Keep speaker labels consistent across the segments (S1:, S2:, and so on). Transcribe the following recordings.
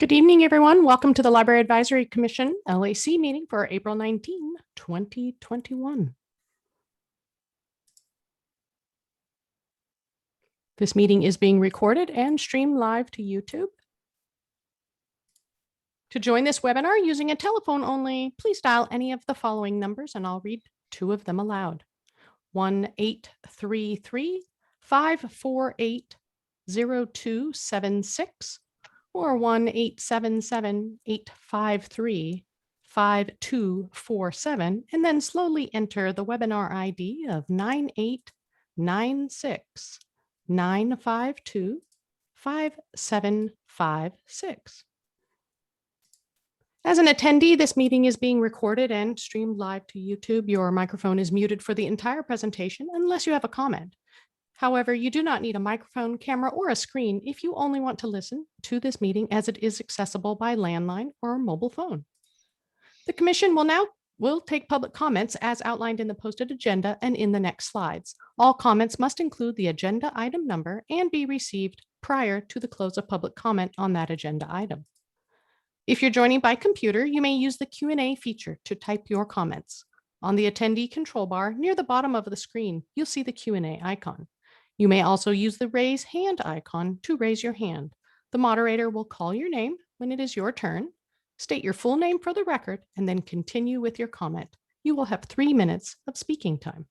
S1: Good evening, everyone. Welcome to the Library Advisory Commission LAC meeting for April 19, 2021. This meeting is being recorded and streamed live to YouTube. To join this webinar using a telephone only, please dial any of the following numbers and I'll read two of them aloud. 1-833-548-0276 or 1-877-853-5247, and then slowly enter the webinar ID of 9896-952-5756. As an attendee, this meeting is being recorded and streamed live to YouTube. Your microphone is muted for the entire presentation unless you have a comment. However, you do not need a microphone, camera, or a screen if you only want to listen to this meeting, as it is accessible by landline or mobile phone. The Commission will take public comments as outlined in the posted agenda and in the next slides. All comments must include the agenda item number and be received prior to the close of public comment on that agenda item. If you're joining by computer, you may use the Q&A feature to type your comments. On the attendee control bar near the bottom of the screen, you'll see the Q&A icon. You may also use the raise hand icon to raise your hand. The moderator will call your name when it is your turn, state your full name for the record, and then continue with your comment. You will have 3 minutes of speaking time.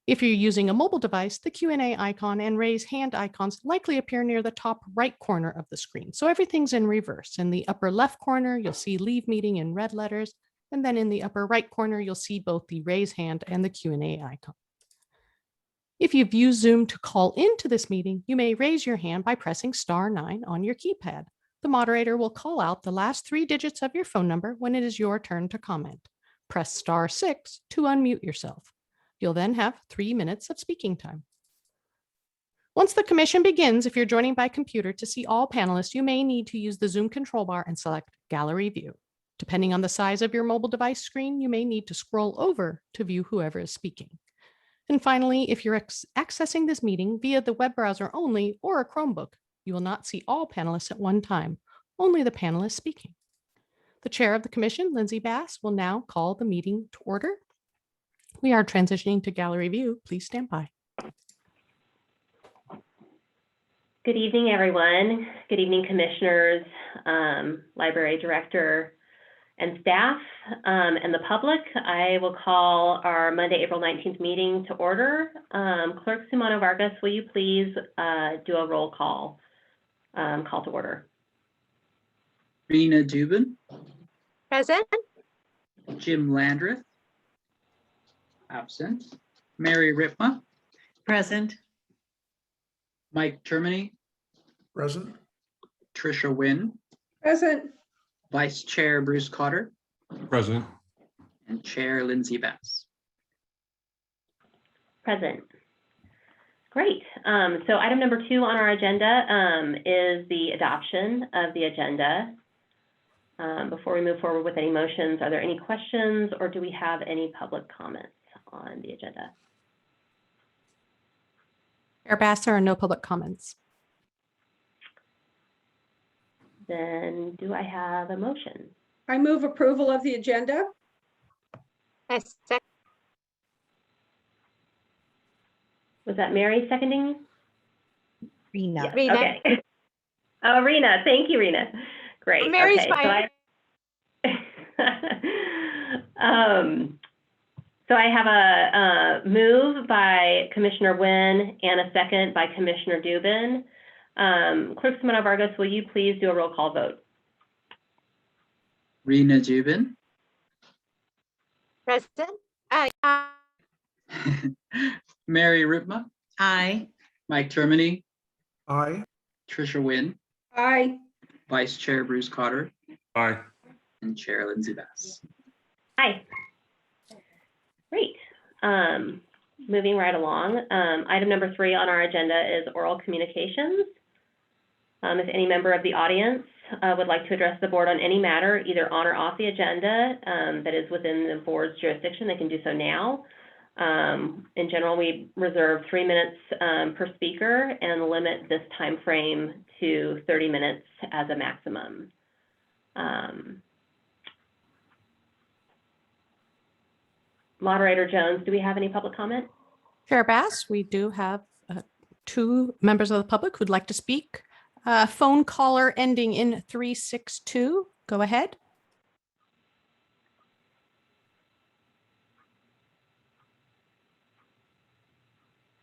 S1: If you're using a mobile device, the Q&A icon and raise hand icons likely appear near the top right corner of the screen. So everything's in reverse. In the upper left corner, you'll see leave meeting in red letters. And then in the upper right corner, you'll see both the raise hand and the Q&A icon. If you've used Zoom to call into this meeting, you may raise your hand by pressing *9 on your keypad. The moderator will call out the last 3 digits of your phone number when it is your turn to comment. Press *6 to unmute yourself. You'll then have 3 minutes of speaking time. Once the commission begins, if you're joining by computer, to see all panelists, you may need to use the Zoom control bar and select Gallery View. Depending on the size of your mobile device screen, you may need to scroll over to view whoever is speaking. And finally, if you're accessing this meeting via the web browser only or a Chromebook, you will not see all panelists at one time, only the panelists speaking. The chair of the commission, Lindsay Bass, will now call the meeting to order. We are transitioning to gallery view. Please stand by.
S2: Good evening, everyone. Good evening, commissioners, library director, and staff, and the public. I will call our Monday, April 19th meeting to order. Clerk Sumano Vargas, will you please do a roll call to order?
S3: Rena Dubin.
S4: Present.
S3: Jim Landreth. Absent. Mary Ripma.
S4: Present.
S3: Mike Termini.
S5: Present.
S3: Tricia Wynn.
S4: Present.
S3: Vice Chair Bruce Cotter.
S5: Present.
S3: And Chair Lindsay Bass.
S2: Present. Great. So item number 2 on our agenda is the adoption of the agenda. Before we move forward with any motions, are there any questions or do we have any public comments on the agenda?
S1: Chair Bass, there are no public comments.
S2: Then do I have a motion?
S4: I move approval of the agenda. I second.
S2: Was that Mary seconding?
S4: Rena.
S2: Yes. Okay. Oh, Rena. Thank you, Rena. Great.
S4: Mary's
S2: okay.
S4: fine.
S2: So I have a move by Commissioner Wynn and a second by Commissioner Dubin. Clerk Sumano Vargas, will you please do a roll call vote?
S3: Rena Dubin.
S4: Present. Aye.
S3: Mary Ripma.
S4: Aye.
S3: Mike Termini.
S5: Aye.
S3: Tricia Wynn.
S4: Aye.
S3: Vice Chair Bruce Cotter.
S5: Aye.
S3: And Chair Lindsay Bass.
S2: Aye. Great. Moving right along. Item number 3 on our agenda is oral communications. If any member of the audience would like to address the board on any matter, either on or off the agenda that is within the board's jurisdiction, they can do so now. In general, we reserve 3 minutes per speaker and limit this time frame to 30 minutes as a maximum. Moderator Jones, do we have any public comment?
S1: Chair Bass, we do have 2 members of the public who'd like to speak. Phone caller ending in 362. Go ahead.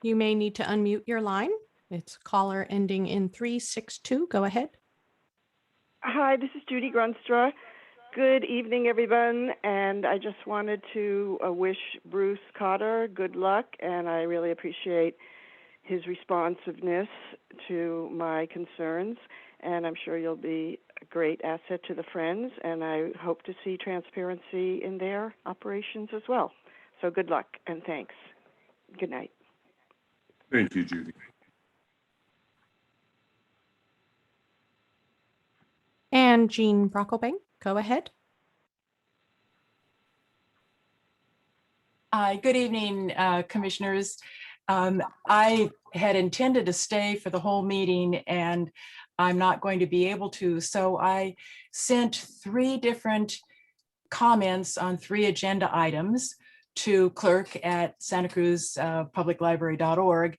S1: You may need to unmute your line. It's caller ending in 362. Go ahead.
S6: Hi, this is Judy Grunstra. Good evening, everyone. And I just wanted to wish Bruce Cotter good luck, and I really appreciate his responsiveness to my concerns. And I'm sure you'll be a great asset to the Friends, and I hope to see transparency in their operations as well. So good luck and thanks. Good night.
S5: Thank you, Judy.
S1: And Jean Brocklebank, go ahead.
S7: Good evening, commissioners. I had intended to stay for the whole meeting, and I'm not going to be able to. So I sent 3 different comments on 3 agenda items to clerk at santacruzpubliclibrary.org.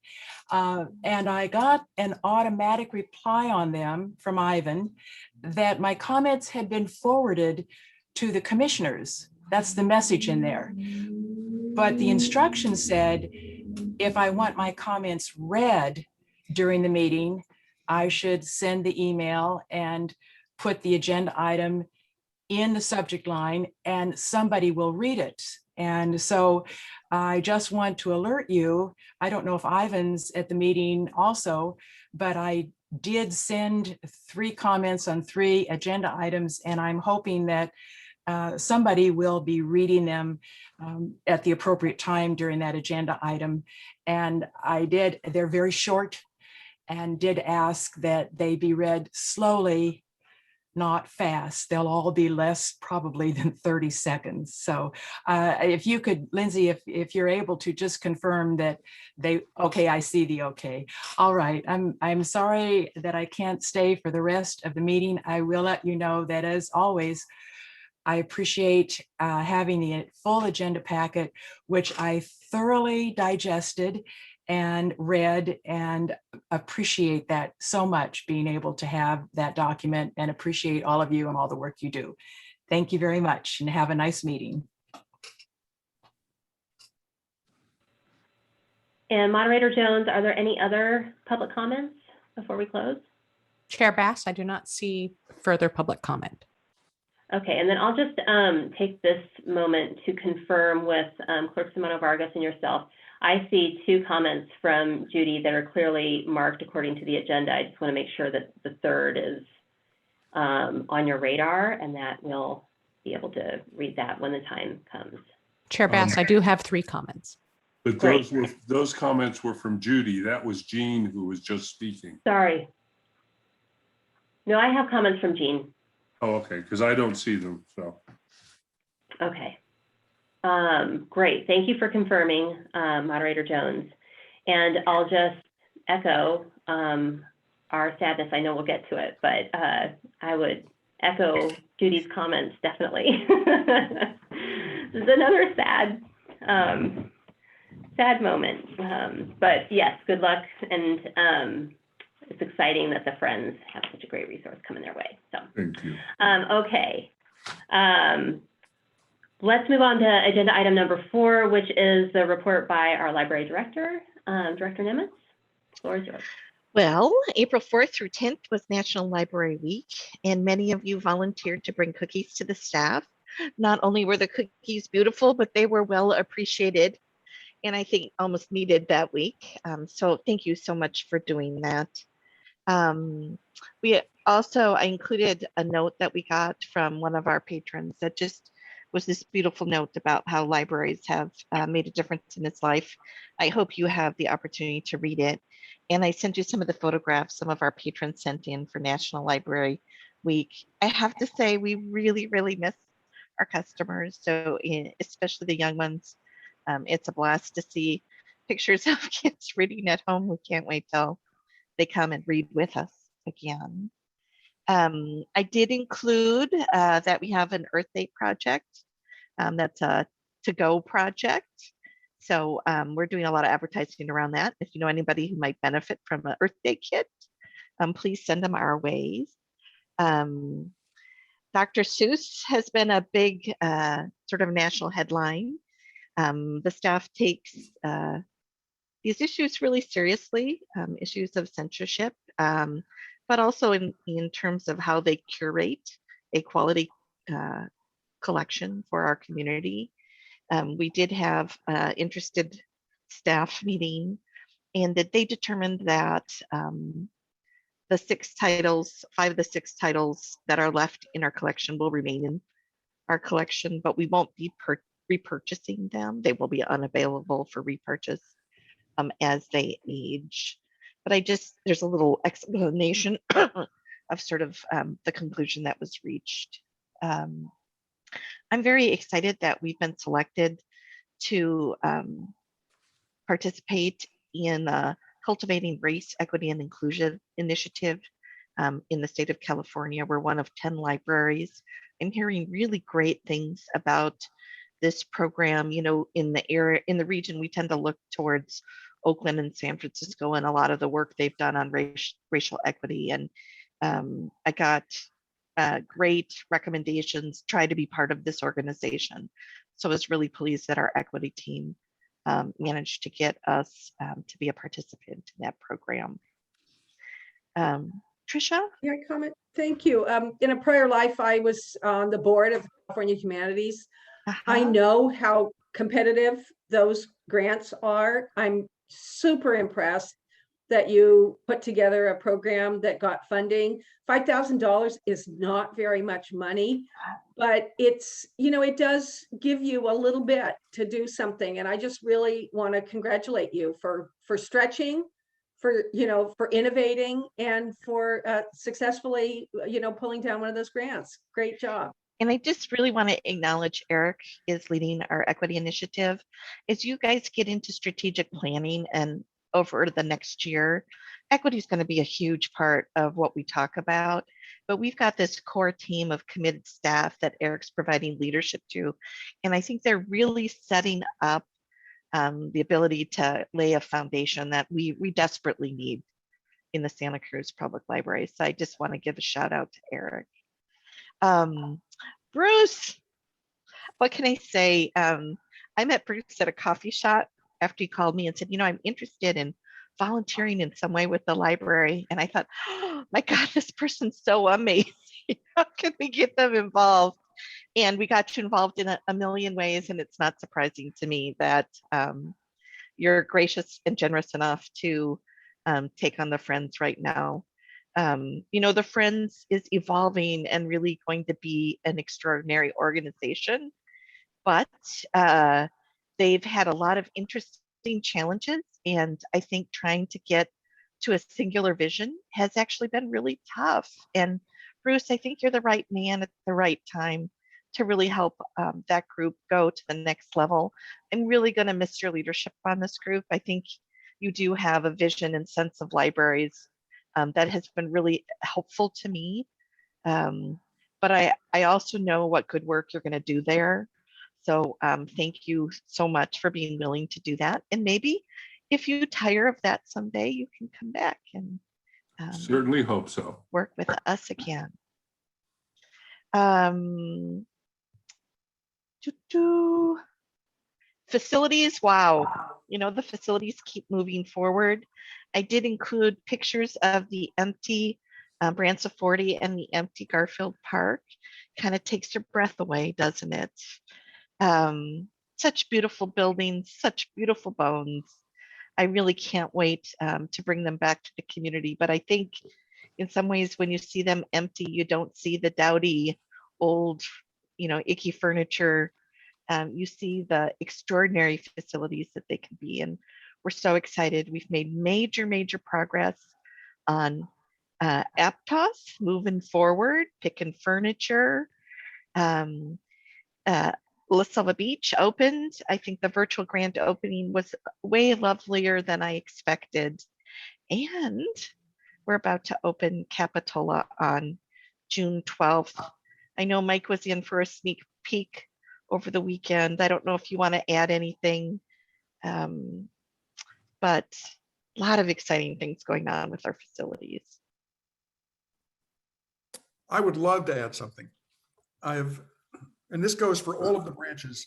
S7: And I got an automatic reply on them from Ivan that my comments had been forwarded to the commissioners. That's the message in there. But the instructions said, if I want my comments read during the meeting, I should send the email and put the agenda item in the subject line and somebody will read it. And so I just want to alert you, I don't know if Ivan's at the meeting also, but I did send 3 comments on 3 agenda items, and I'm hoping that somebody will be reading them at the appropriate time during that agenda item. And they're very short, and did ask that they be read slowly, not fast. They'll all be less probably than 30 seconds. So if you could, Lindsay, if you're able to just confirm that okay, I see the okay. All right, I'm sorry that I can't stay for the rest of the meeting. I will let you know that, as always, I appreciate having the full agenda packet, which I thoroughly digested and read, and appreciate that so much, being able to have that document, and appreciate all of you and all the work you do. Thank you very much, and have a nice meeting.
S2: And Moderator Jones, are there any other public comments before we close?
S1: Chair Bass, I do not see further public comment.
S2: Okay, and then I'll just take this moment to confirm with Clerk Simona Vargas and yourself. I see 2 comments from Judy that are clearly marked according to the agenda. I just want to make sure that the 3rd is on your radar, and that we'll be able to read that when the time comes.
S1: Chair Bass, I do have 3 comments.
S5: But those comments were from Judy. That was Jean who was just speaking.
S2: Sorry. No, I have comments from Jean.
S5: Oh, okay, because I don't see them, so.
S2: Okay. Great. Thank you for confirming, Moderator Jones. And I'll just echo our sadness. I know we'll get to it, but I would echo Judy's comments, definitely. This is another sad moment. But yes, good luck. And it's exciting that the Friends have such a great resource coming their way. So
S5: Thank you.
S2: Okay. Let's move on to agenda item number 4, which is the report by our library director, Director Nemitz. The floor is yours.
S8: Well, April 4th through 10th was National Library Week, and many of you volunteered to bring cookies to the staff. Not only were the cookies beautiful, but they were well appreciated, and I think almost needed that week. So thank you so much for doing that. I included a note that we got from one of our patrons that just was this beautiful note about how libraries have made a difference in his life. I hope you have the opportunity to read it. And I sent you some of the photographs some of our patrons sent in for National Library Week. I have to say, we really, really miss our customers. So especially the young ones It's a blast to see pictures of kids reading at home. We can't wait till they come and read with us again. I did include that we have an Earth Day project. That's a to-go project. So we're doing a lot of advertising around that. If you know anybody who might benefit from an Earth Day kit, please send them our way. Dr. Seuss has been a big sort of national headline. The staff takes these issues really seriously, issues of censorship, but also in terms of how they curate a quality collection for our community. We did have interested staff meeting, and that they determined that the 6 titles, 5 of the 6 titles that are left in our collection will remain in our collection, but we won't be repurchasing them. They will be unavailable for repurchase as they age. But there's a little explanation of sort of the conclusion that was reached. I'm very excited that we've been selected to participate in Cultivating Race, Equity, and Inclusion initiative in the state of California. We're one of 10 libraries. I'm hearing really great things about this program. You know, in the region, we tend to look towards Oakland and San Francisco and a lot of the work they've done on racial equity. And I got great recommendations, try to be part of this organization. So I was really pleased that our equity team managed to get us to be a participant in that program. Tricia?
S4: Yeah, comment. Thank you. In a prior life, I was on the board of California Humanities. I know how competitive those grants are. I'm super impressed that you put together a program that got funding. $5,000 is not very much money, but it's, you know, it does give you a little bit to do something. And I just really want to congratulate you for stretching, for, you know, for innovating, and for successfully, you know, pulling down one of those grants. Great job.
S8: And I just really want to acknowledge Eric is leading our equity initiative. As you guys get into strategic planning and over the next year, equity is going to be a huge part of what we talk about. But we've got this core team of committed staff that Eric's providing leadership to. And I think they're really setting up the ability to lay a foundation that we desperately need in the Santa Cruz Public Library. So I just want to give a shout out to Eric. Bruce, what can I say? I met Bruce at a coffee shop after he called me and said, you know, I'm interested in volunteering in some way with the library. And I thought, oh my God, this person's so amazing. How can we get them involved? And we got you involved in a million ways. And it's not surprising to me that you're gracious and generous enough to take on the Friends right now. You know, the Friends is evolving and really going to be an extraordinary organization, but they've had a lot of interesting challenges. And I think trying to get to a singular vision has actually been really tough. And Bruce, I think you're the right man at the right time to really help that group go to the next level. I'm really going to miss your leadership on this group. I think you do have a vision and sense of libraries that has been really helpful to me. But I also know what good work you're going to do there. So thank you so much for being willing to do that. And maybe if you tire of that someday, you can come back and
S5: certainly hope so.
S8: Work with us again. Facilities, wow. You know, the facilities keep moving forward. I did include pictures of the empty Branson 40 and the empty Garfield Park. Kind of takes your breath away, doesn't it? Such beautiful buildings, such beautiful bones. I really can't wait to bring them back to the community. But I think in some ways, when you see them empty, you don't see the dowdy old, you know, icky furniture. You see the extraordinary facilities that they can be. And we're so excited. We've made major progress on Aptos, moving forward, picking furniture. La Selva Beach opened. I think the virtual grand opening was way lovelier than I expected. And we're about to open Capitola on June 12th. I know Mike was in for a sneak peek over the weekend. I don't know if you want to add anything, but a lot of exciting things going on with our facilities.
S9: I would love to add something. And this goes for all of the branches,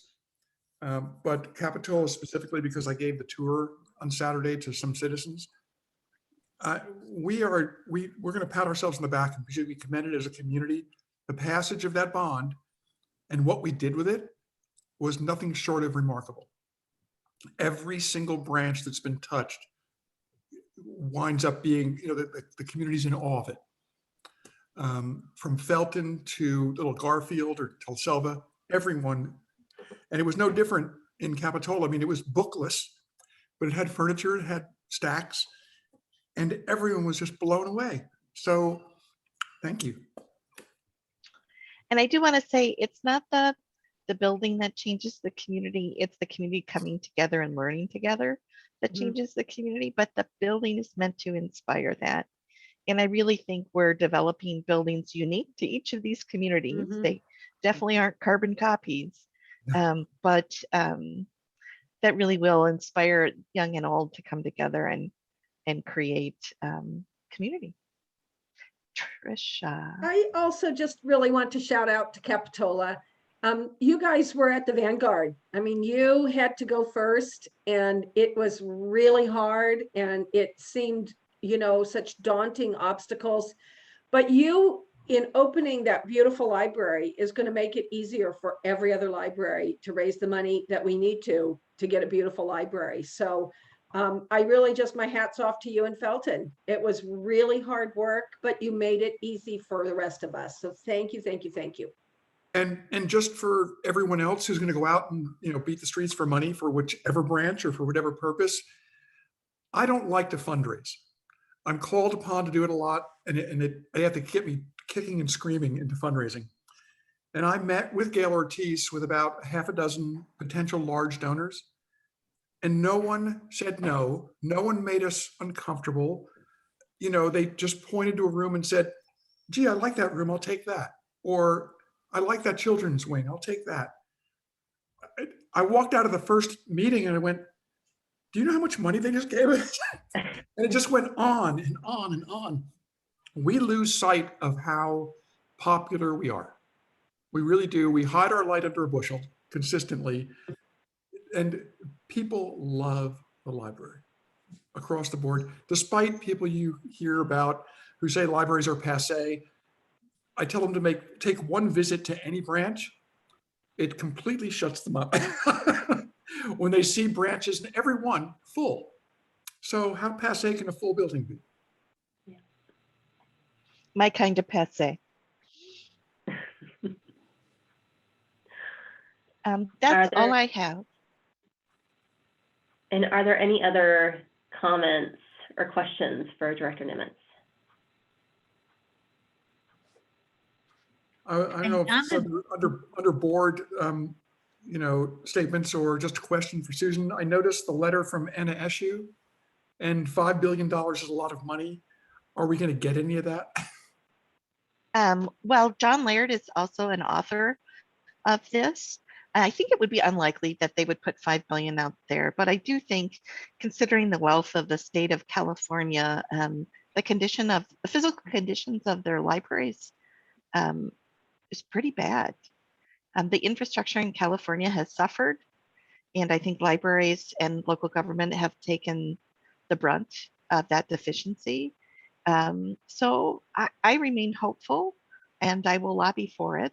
S9: but Capitola specifically because I gave the tour on Saturday to some citizens. We're going to pat ourselves on the back and should be commended as a community. The passage of that bond and what we did with it was nothing short of remarkable. Every single branch that's been touched winds up being, the community's in awe of it. From Felton to Little Garfield or La Selva, everyone, and it was no different in Capitola. I mean, it was bookless, but it had furniture, it had stacks, and everyone was just blown away. So thank you.
S8: And I do want to say it's not the building that changes the community, it's the community coming together and learning together that changes the community, but the building is meant to inspire that. And I really think we're developing buildings unique to each of these communities. They definitely aren't carbon copies, but that really will inspire young and old to come together and create community. Trisha.
S4: I also just really want to shout out to Capitola. You guys were at the vanguard. I mean, you had to go first and it was really hard and it seemed, such daunting obstacles, but you in opening that beautiful library is going to make it easier for every other library to raise the money that we need to get a beautiful library. So I really just, my hat's off to you and Felton. It was really hard work, but you made it easy for the rest of us. So thank you, thank you, thank you.
S9: And just for everyone else who's going to go out and beat the streets for money for whichever branch or for whatever purpose, I don't like to fundraise. I'm called upon to do it a lot, and they have to get me kicking and screaming into fundraising. And I met with Gail Ortiz with about half a dozen potential large donors, and no one said no. No one made us uncomfortable. They just pointed to a room and said, "Gee, I like that room. I'll take that." Or "I like that children's wing. I'll take that." I walked out of the first meeting and I went, "Do you know how much money they just gave us?" And it just went on and on and on. We lose sight of how popular we are. We really do. We hide our light under a bushel consistently. And people love the library across the board, despite people you hear about who say libraries are passé. I tell them to take one visit to any branch. It completely shuts them up when they see branches and every one full. So how passé can a full building be?
S2: Yeah.
S8: My kind of passé. That's all I have.
S2: And are there any other comments or questions for Director Nimitz?
S9: I don't know if it's under board, statements or just a question for Susan. I noticed the letter from Anna Eshu, and $5 billion is a lot of money. Are we going to get any of that?
S8: Well, John Laird is also an author of this. I think it would be unlikely that they would put $5 billion out there, but I do think, considering the wealth of the state of California, the physical conditions of their libraries is pretty bad. The infrastructure in California has suffered, and I think libraries and local government have taken the brunt of that deficiency. So I remain hopeful, and I will lobby for it.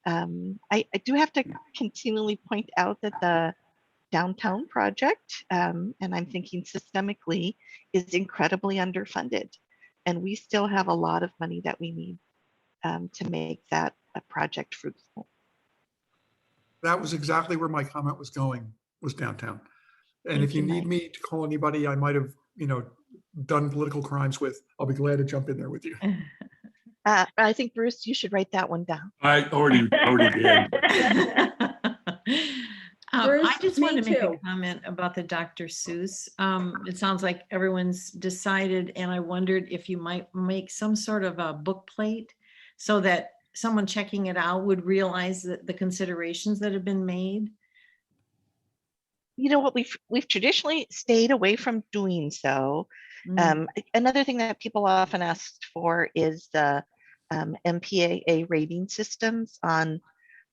S8: I do have to continually point out that the downtown project, and I'm thinking systemically, is incredibly underfunded. And we still have a lot of money that we need to make that a project fruitful.
S9: That was exactly where my comment was going, was downtown. And if you need me to call anybody I might have, done political crimes with, I'll be glad to jump in there with you.
S8: I think, Bruce, you should write that one down.
S5: I already did.
S10: I
S4: Bruce,
S10: just
S4: me
S10: wanted to make a
S4: too.
S10: comment about the Dr. Seuss. It sounds like everyone's decided, and I wondered if you might make some sort of a book plate so that someone checking it out would realize that the considerations that have been made.
S8: You know what, we've traditionally stayed away from doing so. Another thing that people often ask for is the MPAA rating systems on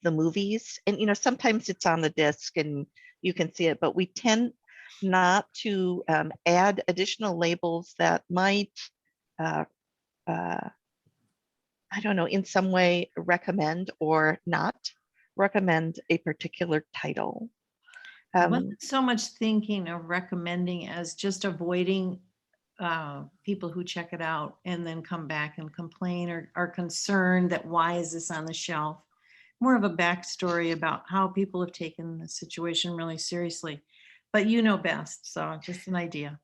S8: the movies. And, you know, sometimes it's on the disc and you can see it, but we tend not to add additional labels that might, I don't know, in some way recommend or not recommend a particular title.
S10: I wasn't so much thinking of recommending as just avoiding people who check it out and then come back and complain or are concerned that why is this on the shelf? More of a backstory about how people have taken the situation really seriously. But you know best, so just an idea.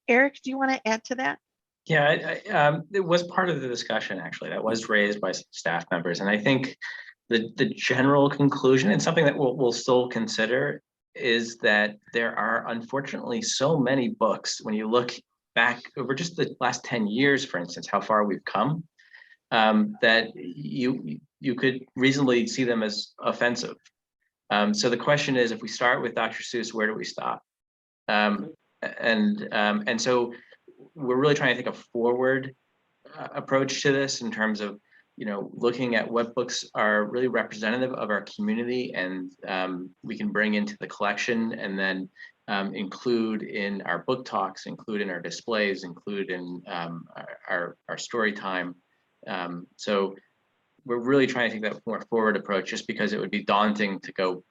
S8: Eric, do you want to add to that?
S11: Yeah, it was part of the discussion, actually, that was raised by some staff members. And I think the general conclusion, and something that we'll still consider, is that there are unfortunately so many books, when you look back over just the last 10 years, for instance, how far we've come, that you could reasonably see them as offensive. So the question is, if we start with Dr. Seuss, where do we stop? And so we're really trying to take a forward approach to this in terms of, you know, looking at what books are really representative of our community and we can bring into the collection and then include in our book talks, include in our displays, include in our story time. So we're really trying to take that more forward approach, just because it would be daunting to go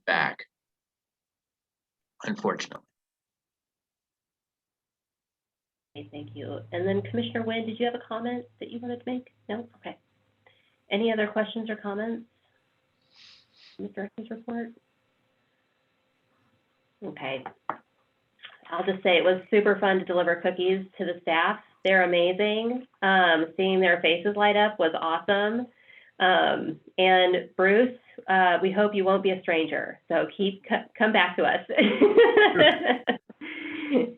S11: back, unfortunately.
S2: Okay, thank you. And then Commissioner Wynn, did you have a comment that you wanted to make? No? Okay. Any other questions or comments? Ms. Director's report? Okay. I'll just say it was super fun to deliver cookies to the staff. They're amazing. Seeing their faces light up was awesome. And Bruce, we hope you won't be a stranger. So come back to us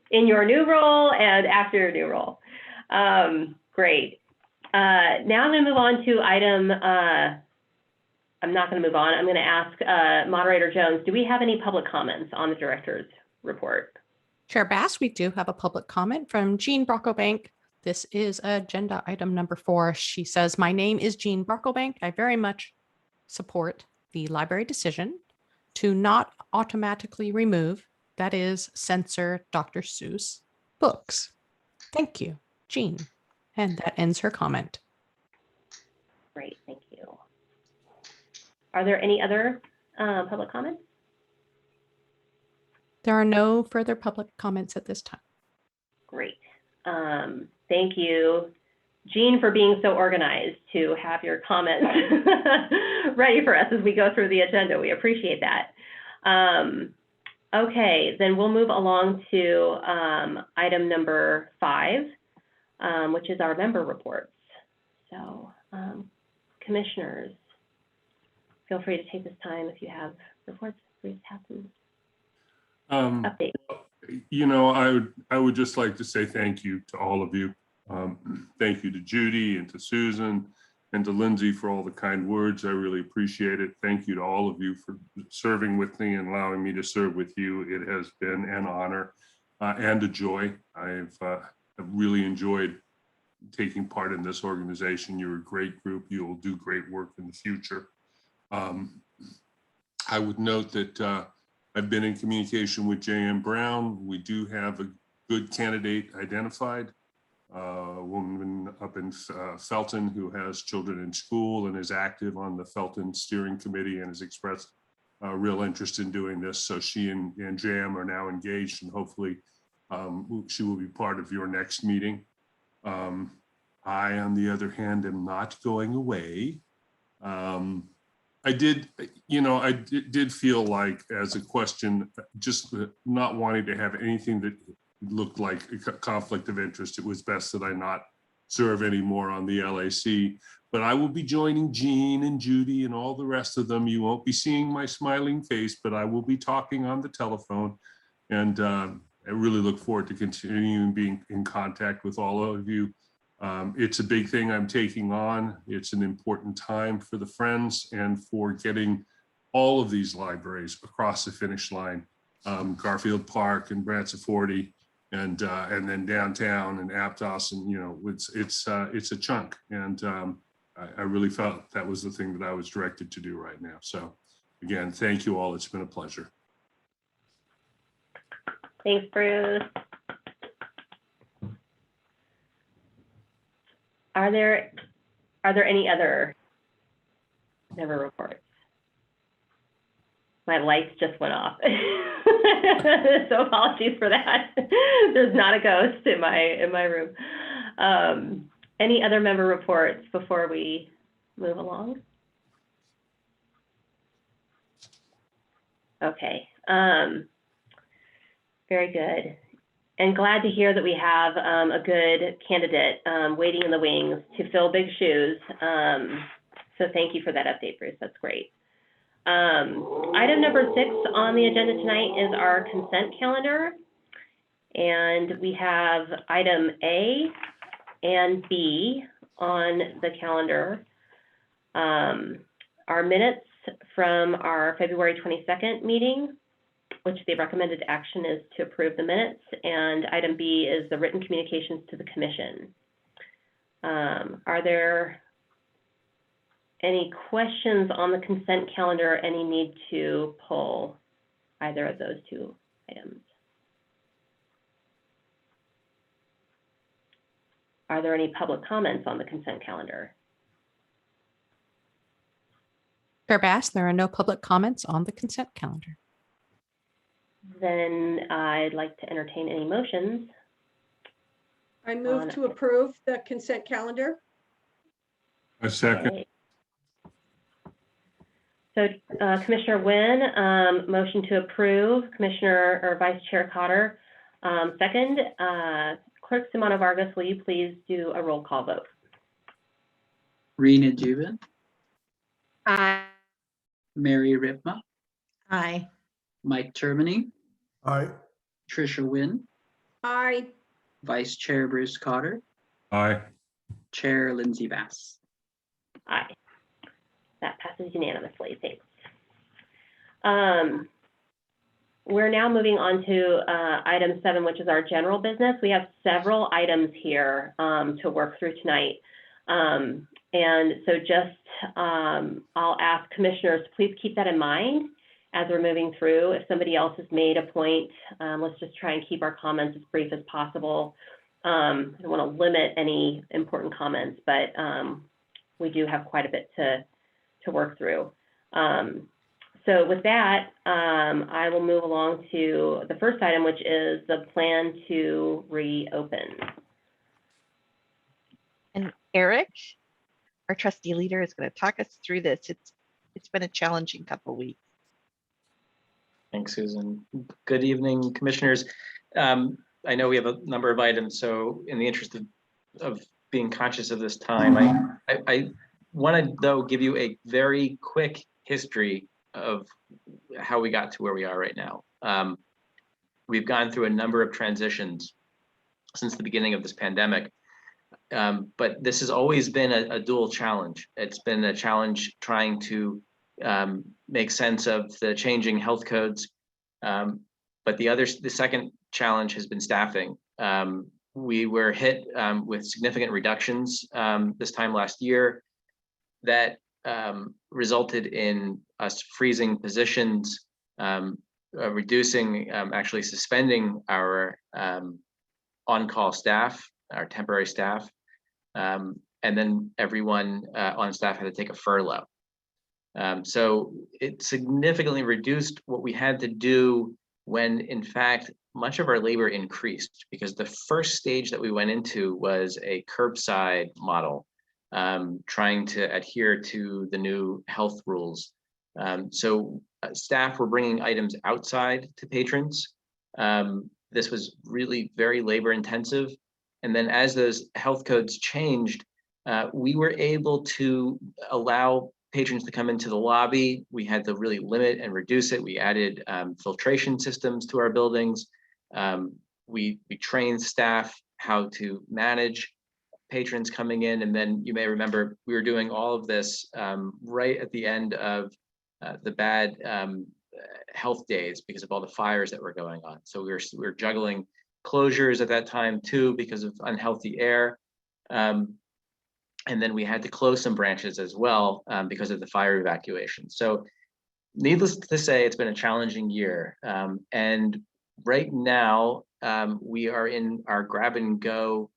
S2: in your new role and after your new role. Great. Now I'm going to move on to item. I'm not going to move on. I'm going to ask Moderator Jones, do we have any public comments on the director's report?
S1: Chair Bass, we do have a public comment from Jean Brocklebank. This is agenda item number 4. She says, my name is Jean Brocklebank. I very much support the library decision to not automatically remove, that is, censor Dr. Seuss books. Thank you, Jean. And that ends her comment.
S2: Great, thank you. Are there any other public comments?
S1: There are no further public comments at this time.
S2: Great. Thank you, Jean, for being so organized to have your comments ready for us as we go through the agenda. We appreciate that. Okay, then we'll move along to item number 5, which is our member reports. So, commissioners, feel free to take this time if you have reports. Please have them. Update.
S5: You know, I would just like to say thank you to all of you. Thank you to Judy and to Susan and to Lindsay for all the kind words. I really appreciate it. Thank you to all of you for serving with me and allowing me to serve with you. It has been an honor and a joy. I've really enjoyed taking part in this organization. You're a great group. You will do great work in the future. I would note that I've been in communication with J.M. Brown. We do have a good candidate identified, a woman up in Felton who has children in school and is active on the Felton Steering Committee and has expressed real interest in doing this. So she and J.M. are now engaged, and hopefully she will be part of your next meeting. I, on the other hand, am not going away. I did feel like, as a question, just not wanting to have anything that looked like a conflict of interest, it was best that I not serve anymore on the LAC. But I will be joining Jean and Judy and all the rest of them. You won't be seeing my smiling face, but I will be talking on the telephone. And I really look forward to continuing being in contact with all of you. It's a big thing I'm taking on. It's an important time for the Friends and for getting all of these libraries across the finish line. Garfield Park and Branciforte, and then downtown and Aptos, and it's a chunk. And I really felt that was the thing that I was directed to do right now. So again, thank you all. It's been a pleasure.
S2: Thanks, Bruce. Are there any other member reports? My lights just went off. So apologies for that. There's not a ghost in my room. Any other member reports before we move along? Okay. Very good. And glad to hear that we have a good candidate waiting in the wings to fill big shoes. So thank you for that update, Bruce. That's great. Item number 6 on the agenda tonight is our consent calendar. And we have item A and B on the calendar. Our minutes from our February 22nd meeting, which the recommended action is to approve the minutes, and item B is the written communications to the commission. Are there any questions on the consent calendar? Any need to pull either of those two items? Are there any public comments on the consent calendar?
S1: Chair Bass, there are no public comments on the consent calendar.
S2: Then I'd like to entertain any motions.
S4: I move to approve the consent calendar.
S5: A second.
S2: Okay. So Commissioner Wynn, motion to approve. Commissioner or Vice Chair Cotter, second. Clerk Simona Vargas, will you please do a roll call vote?
S3: Rena Jubin,
S10: Aye.
S3: Mary Ripma,
S10: Aye.
S3: Mike Termini,
S9: Aye.
S3: Trisha Wynn,
S4: Aye.
S3: Vice Chair Bruce Cotter,
S5: Aye.
S3: Chair Lindsay Bass.
S2: Aye. That passes unanimously. Thanks. We're now moving on to item 7, which is our general business. We have several items here to work through tonight. And so just, I'll ask commissioners, please keep that in mind as we're moving through. If somebody else has made a point, let's just try and keep our comments as brief as possible. I don't want to limit any important comments, but we do have quite a bit to work through. So with that, I will move along to the first item, which is the plan to reopen.
S8: And Eric, our trustee leader, is going to talk us through this. It's been a challenging couple of weeks.
S11: Thanks, Susan. Good evening, commissioners. I know we have a number of items, so in the interest of being conscious of this time, I want to, though, give you a very quick history of how we got to where we are right now. We've gone through a number of transitions since the beginning of this pandemic, but this has always been a dual challenge. It's been a challenge trying to make sense of the changing health codes, but the second challenge has been staffing. We were hit with significant reductions this time last year that resulted in us freezing positions, reducing, actually suspending our on-call staff, our temporary staff, and then everyone on staff had to take a furlough. So it significantly reduced what we had to do when, in fact, much of our labor increased, because the first stage that we went into was a curbside model, trying to adhere to the new health rules. So staff were bringing items outside to patrons. This was really very labor intensive. And then as those health codes changed, we were able to allow patrons to come into the lobby. We had to really limit and reduce it. We added filtration systems to our buildings. We trained staff how to manage patrons coming in. And then you may remember we were doing all of this right at the end of the bad health days because of all the fires that were going on. So we were juggling closures at that time too because of unhealthy air. And then we had to close some branches as well because of the fire evacuation. So needless to say, it's been a challenging year. And right now, we are in our grab and go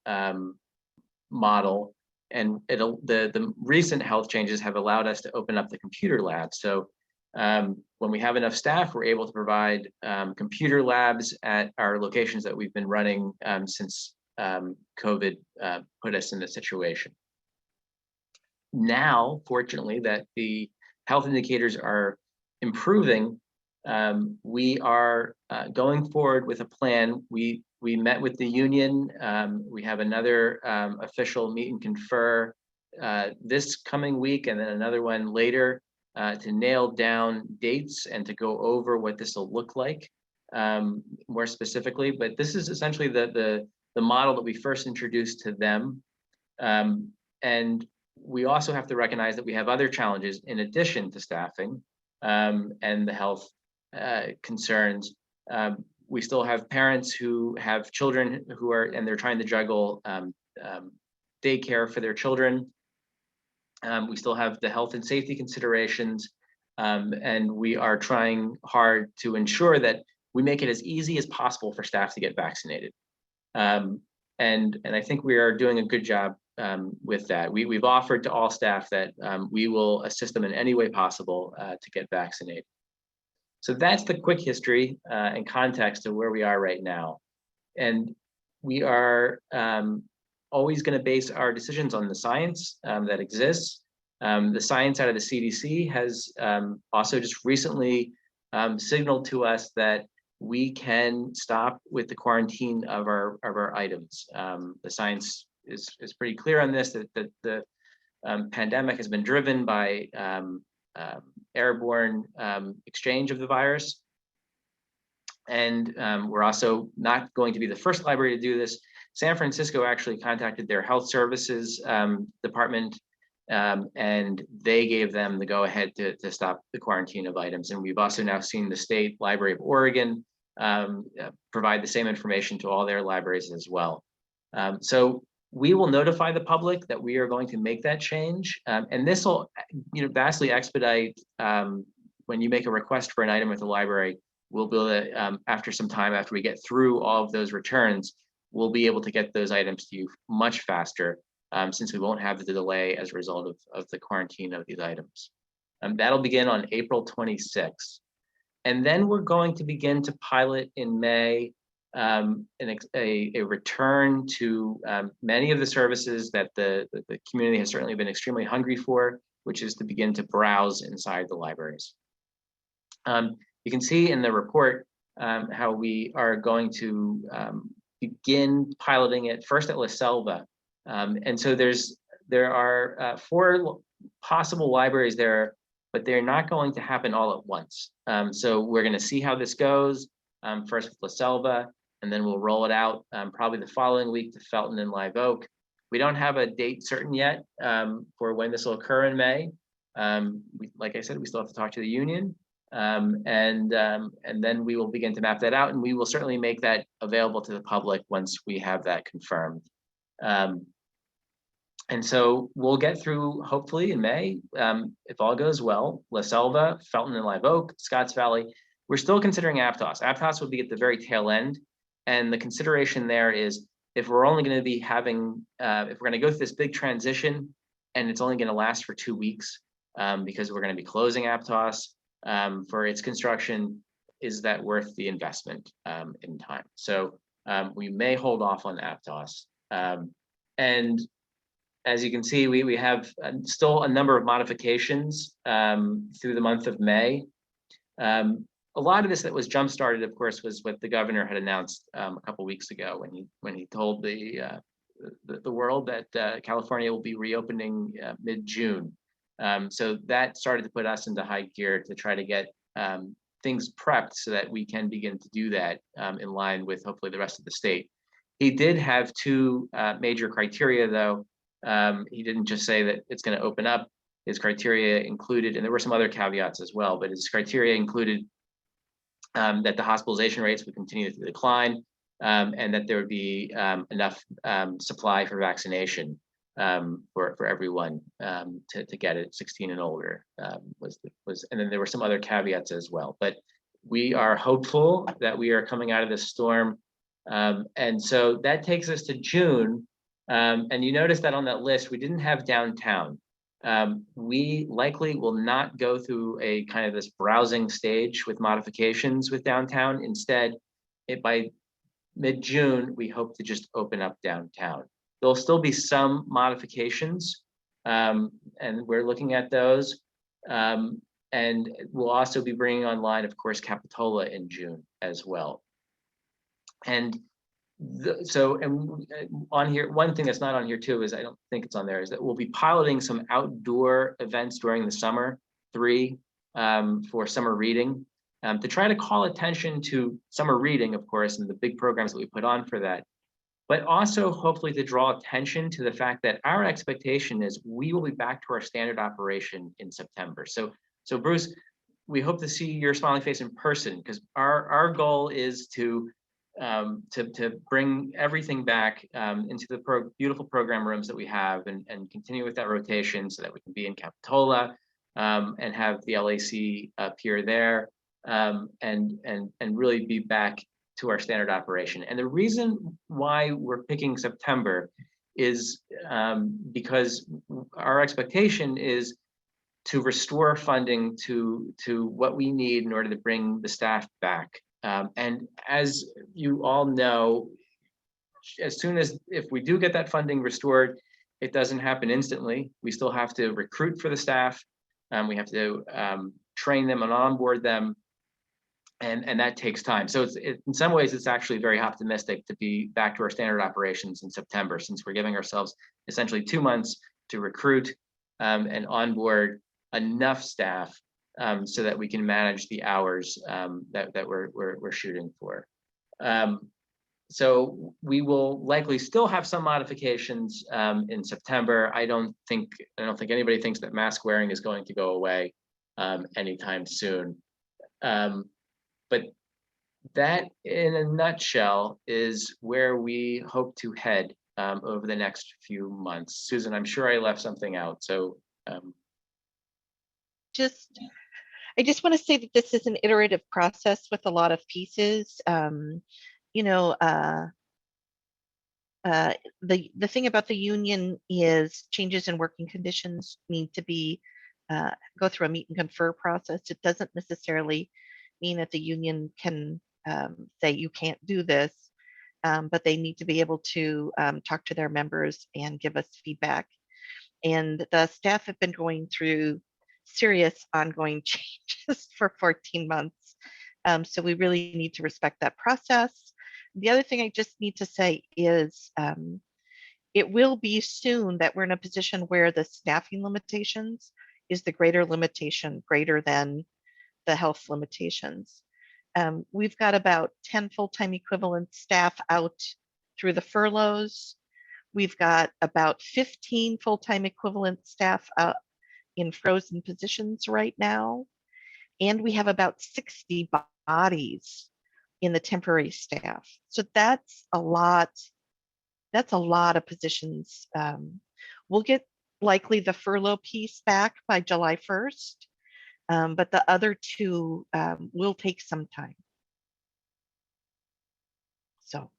S11: model, and the recent health changes have allowed us to open up the computer lab. So when we have enough staff, we're able to provide computer labs at our locations that we've been running since COVID put us in this situation. Now, fortunately, that the health indicators are improving, we are going forward with a plan. We met with the union. We have another official meet and confer this coming week, and then another one later to nail down dates and to go over what this will look like more specifically. But this is essentially the model that we first introduced to them. And we also have to recognize that we have other challenges in addition to staffing and the health concerns. We still have parents who have children and they're trying to juggle daycare for their children. We still have the health and safety considerations, and we are trying hard to ensure that we make it as easy as possible for staff to get vaccinated. And I think we are doing a good job with that. We've offered to all staff that we will assist them in any way possible to get vaccinated. So that's the quick history and context of where we are right now. And we are always going to base our decisions on the science that exists. The science out of the CDC has also just recently signaled to us that we can stop with the quarantine of our items. The science is pretty clear on this, that the pandemic has been driven by airborne exchange of the virus. And we're also not going to be the first library to do this. San Francisco actually contacted their health services department, and they gave them the go-ahead to stop the quarantine of items. And we've also now seen the State Library of Oregon provide the same information to all their libraries as well. So we will notify the public that we are going to make that change, and this will, vastly expedite when you make a request for an item at the library. We'll be able to, after some time, after we get through all of those returns, we'll be able to get those items to you much faster, since we won't have the delay as a result of the quarantine of these items. That'll begin on April 26th. And then we're going to begin to pilot in May a return to many of the services that the community has certainly been extremely hungry for, which is to begin to browse inside the libraries. You can see in the report how we are going to begin piloting it first at La Selva. And so there are 4 possible libraries there, but they're not going to happen all at once. So we're going to see how this goes, first with La Selva, and then we'll roll it out probably the following week to Felton and Live Oak. We don't have a date certain yet for when this will occur in May. Like I said, we still have to talk to the union, and then we will begin to map that out, and we will certainly make that available to the public once we have that confirmed. And so we'll get through, hopefully in May, if all goes well, La Selva, Felton and Live Oak, Scotts Valley. We're still considering Aptos. Aptos will be at the very tail end. And the consideration there is if we're only going to be having, if we're going to go through this big transition and it's only going to last for 2 weeks because we're going to be closing Aptos for its construction, is that worth the investment in time? So we may hold off on Aptos. And as you can see, we have still a number of modifications through the month of May. A lot of this that was jump-started, of course, was what the governor had announced a couple weeks ago when he told the the world that California will be reopening mid-June. So that started to put us into high gear to try to get things prepped so that we can begin to do that in line with hopefully the rest of the state. He did have two major criteria though. He didn't just say that it's going to open up. His criteria included, and there were some other caveats as well, but his criteria included that the hospitalization rates would continue to decline, and that there would be enough supply for vaccination for everyone to get it 16 and older and then there were some other caveats as well. But we are hopeful that we are coming out of this storm, and so that takes us to June. And you notice that on that list we didn't have downtown. We likely will not go through a kind of this browsing stage with modifications with downtown. Instead, by mid-June, we hope to just open up downtown. There'll still be some modifications, and we're looking at those. And we'll also be bringing online, of course, Capitola in June as well. And on here, one thing that's not on here too is, I don't think it's on there, is that we'll be piloting some outdoor events during the summer, 3 for summer reading, to try to call attention to summer reading, of course, and the big programs that we put on for that, but also hopefully to draw attention to the fact that our expectation is we will be back to our standard operation in September. So Bruce, we hope to see your smiling face in person, because our goal is to bring everything back into the beautiful program rooms that we have, and continue with that rotation so that we can be in Capitola and have the LAC appear there, and really be back to our standard operation. And the reason why we're picking September is because our expectation is to restore funding to what we need in order to bring the staff back. And as you all know, if we do get that funding restored, it doesn't happen instantly. We still have to recruit for the staff. We have to train them and onboard them. And that takes time. So in some ways, it's actually very optimistic to be back to our standard operations in September, since we're giving ourselves essentially 2 months to recruit and onboard enough staff so that we can manage the hours that we're shooting for. So we will likely still have some modifications in September. I don't think anybody thinks that mask wearing is going to go away anytime soon. But that, in a nutshell, is where we hope to head over the next few months. Susan, I'm sure I left something out. So
S8: I just want to say that this is an iterative process with a lot of pieces. The thing about the union is changes in working conditions need to be go through a meet and confer process. It doesn't necessarily mean that the union can say you can't do this, but they need to be able to talk to their members and give us feedback. And the staff have been going through serious ongoing changes for 14 months. So we really need to respect that process. The other thing I just need to say is it will be soon that we're in a position where the staffing limitations is the greater limitation, greater than the health limitations. We've got about 10 full-time equivalent staff out through the furloughs. We've got about 15 full-time equivalent staff in frozen positions right now. And we have about 60 bodies in the temporary staff. So that's a lot of positions. We'll get likely the furlough piece back by July 1st. But the other two will take some time. So.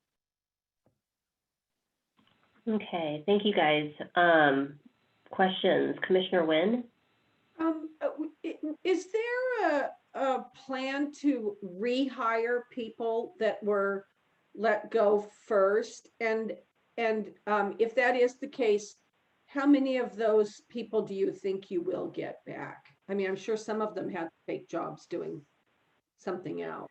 S2: Okay, thank you guys. Questions, Commissioner Wynn?
S4: Is there a plan to rehire people that were let go first? And if that is the case, how many of those people do you think you will get back? I mean, I'm sure some of them had fake jobs doing something else.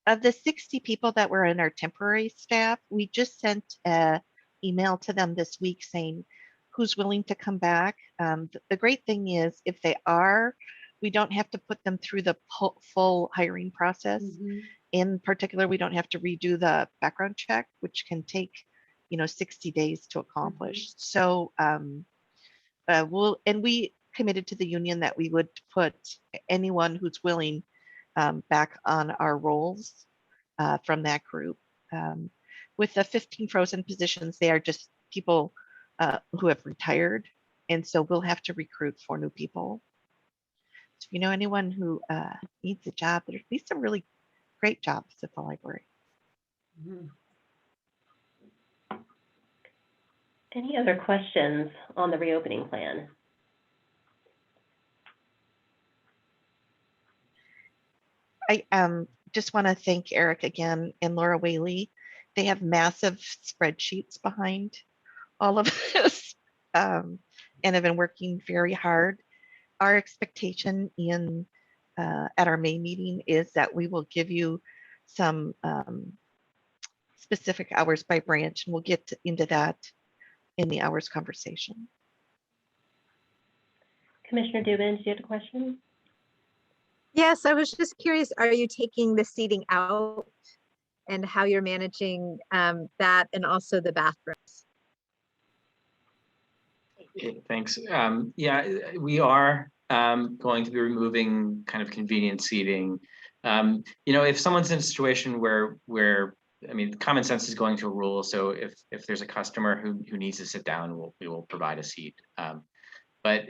S8: Of the 60 people that were in our temporary staff, we just sent an email to them this week saying who's willing to come back. The great thing is if they are, we don't have to put them through the full hiring process. In particular, we don't have to redo the background check, which can take, 60 days to accomplish. So we committed to the union that we would put anyone who's willing back on our rolls from that group. With the 15 frozen positions, they are just people who have retired. And so we'll have to recruit 4 new people. So if you know anyone who needs a job, there's some really great jobs at the library.
S2: Any other questions on the reopening plan?
S8: I just want to thank Eric again and Laura Whaley. They have massive spreadsheets behind all of this and have been working very hard. Our expectation at our May meeting is that we will give you some specific hours by branch, and we'll get into that in the hours conversation.
S2: Commissioner Dubin, do you have a question?
S12: Yes, I was just curious, are you taking the seating out and how you're managing that and also the bathrooms?
S11: Okay, thanks. Yeah, we are going to be removing kind of convenient seating. If someone's in a situation where common sense is going to a rule. So if there's a customer who needs to sit down, we will provide a seat. But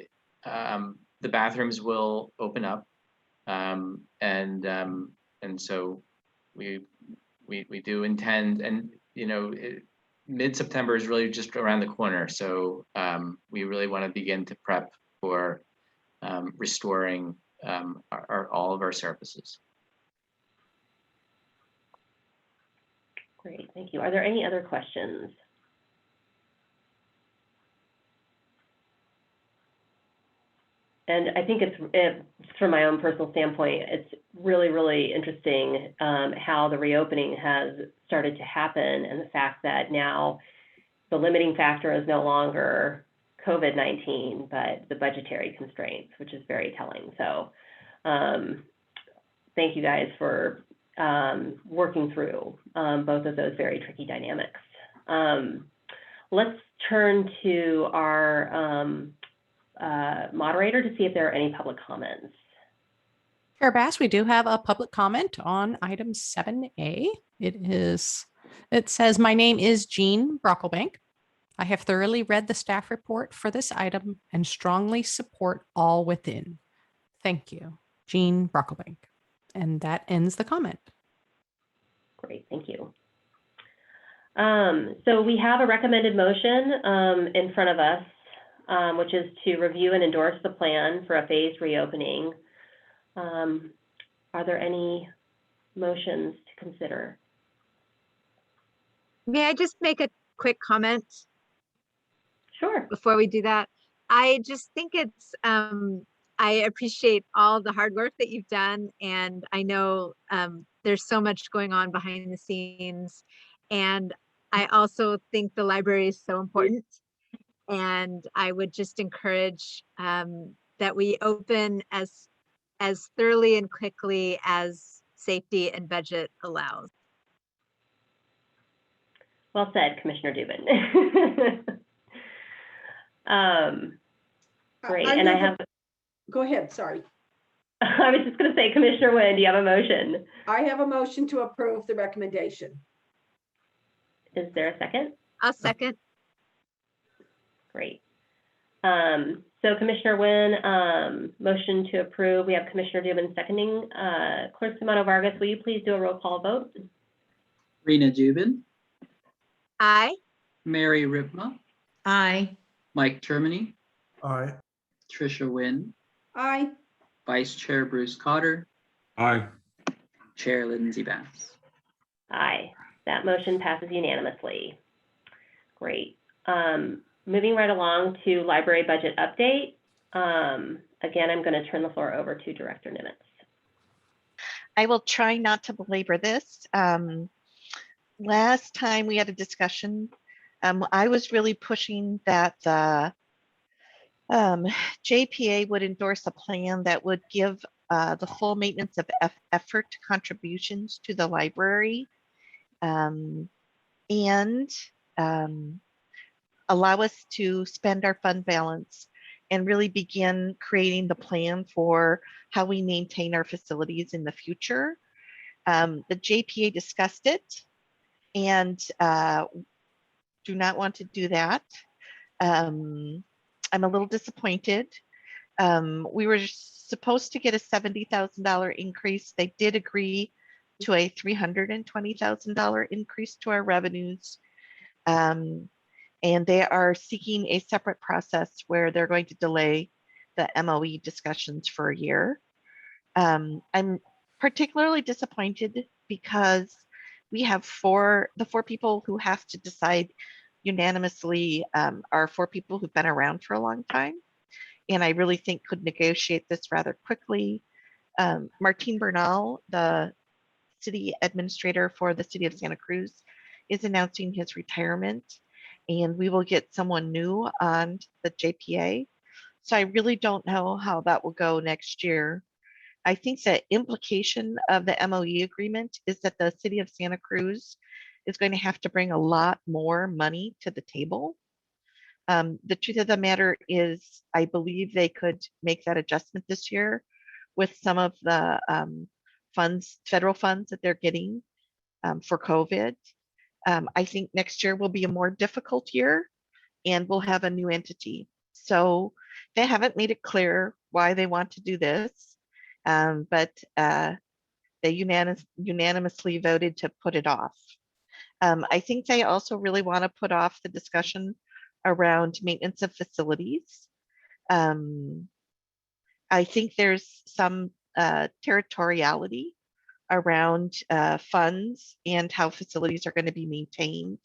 S11: the bathrooms will open up, and so we do intend, and mid-September is really just around the corner. So we really want to begin to prep for restoring all of our services.
S2: Great, thank you. Are there any other questions? And I think it's from my own personal standpoint, it's really, really interesting how the reopening has started to happen, and the fact that now the limiting factor is no longer COVID-19, but the budgetary constraints, which is very telling. So thank you guys for working through both of those very tricky dynamics. Let's turn to our moderator to see if there are any public comments.
S1: Chair Bass, we do have a public comment on item 7A. It says, my name is Jean Brocklebank. I have thoroughly read the staff report for this item and strongly support all within. Thank you, Jean Brocklebank. And that ends the comment.
S2: Great, thank you. So we have a recommended motion in front of us, which is to review and endorse the plan for a phased reopening. Are there any motions to consider?
S12: May I just make a quick comment?
S2: Sure.
S12: Before we do that, I just think it's, I appreciate all the hard work that you've done. And I know there's so much going on behind the scenes. And I also think the library is so important. And I would just encourage that we open as thoroughly and quickly as safety and budget allows.
S2: Well said, Commissioner Dubin. Great, and I have.
S4: Go ahead, sorry.
S2: I was just going to say, Commissioner Nguyen, do you have a motion?
S4: I have a motion to approve the recommendation.
S2: Is there a second?
S12: I'll second.
S2: Great. So Commissioner Nguyen, motion to approve. We have Commissioner Dubin seconding. Clerk Simano Vargas, will you please do a roll call vote?
S3: Rena Dubin,
S12: Aye.
S3: Mary Ripma,
S10: Aye.
S3: Mike Termini,
S9: Aye.
S3: Tricia Nguyen,
S4: Aye.
S3: Vice Chair Bruce Cotter,
S5: Aye.
S3: Chair Lindsay Bass.
S2: Aye. That motion passes unanimously. Great. Moving right along to library budget update. Again, I'm going to turn the floor over to Director Nimitz.
S8: I will try not to belabor this. Last time we had a discussion I was really pushing that the JPA would endorse a plan that would give the full maintenance of effort contributions to the library, and allow us to spend our fund balance and really begin creating the plan for how we maintain our facilities in the future. The JPA discussed it and do not want to do that. I'm a little disappointed. We were supposed to get a $70,000 increase. They did agree to a $320,000 increase to our revenues. And they are seeking a separate process where they're going to delay the MOE discussions for a year. I'm particularly disappointed because we have the four people who have to decide unanimously are four people who've been around for a long time, and I really think could negotiate this rather quickly. Martin Bernal, the city administrator for the city of Santa Cruz, is announcing his retirement, and we will get someone new on the JPA. So I really don't know how that will go next year. I think the implication of the MOE agreement is that the city of Santa Cruz is going to have to bring a lot more money to the table. The truth of the matter is, I believe they could make that adjustment this year with some of the funds, federal funds that they're getting for COVID. I think next year will be a more difficult year and we'll have a new entity. So they haven't made it clear why they want to do this, but they unanimously voted to put it off. I think they also really want to put off the discussion around maintenance of facilities. I think there's some territoriality around funds and how facilities are going to be maintained.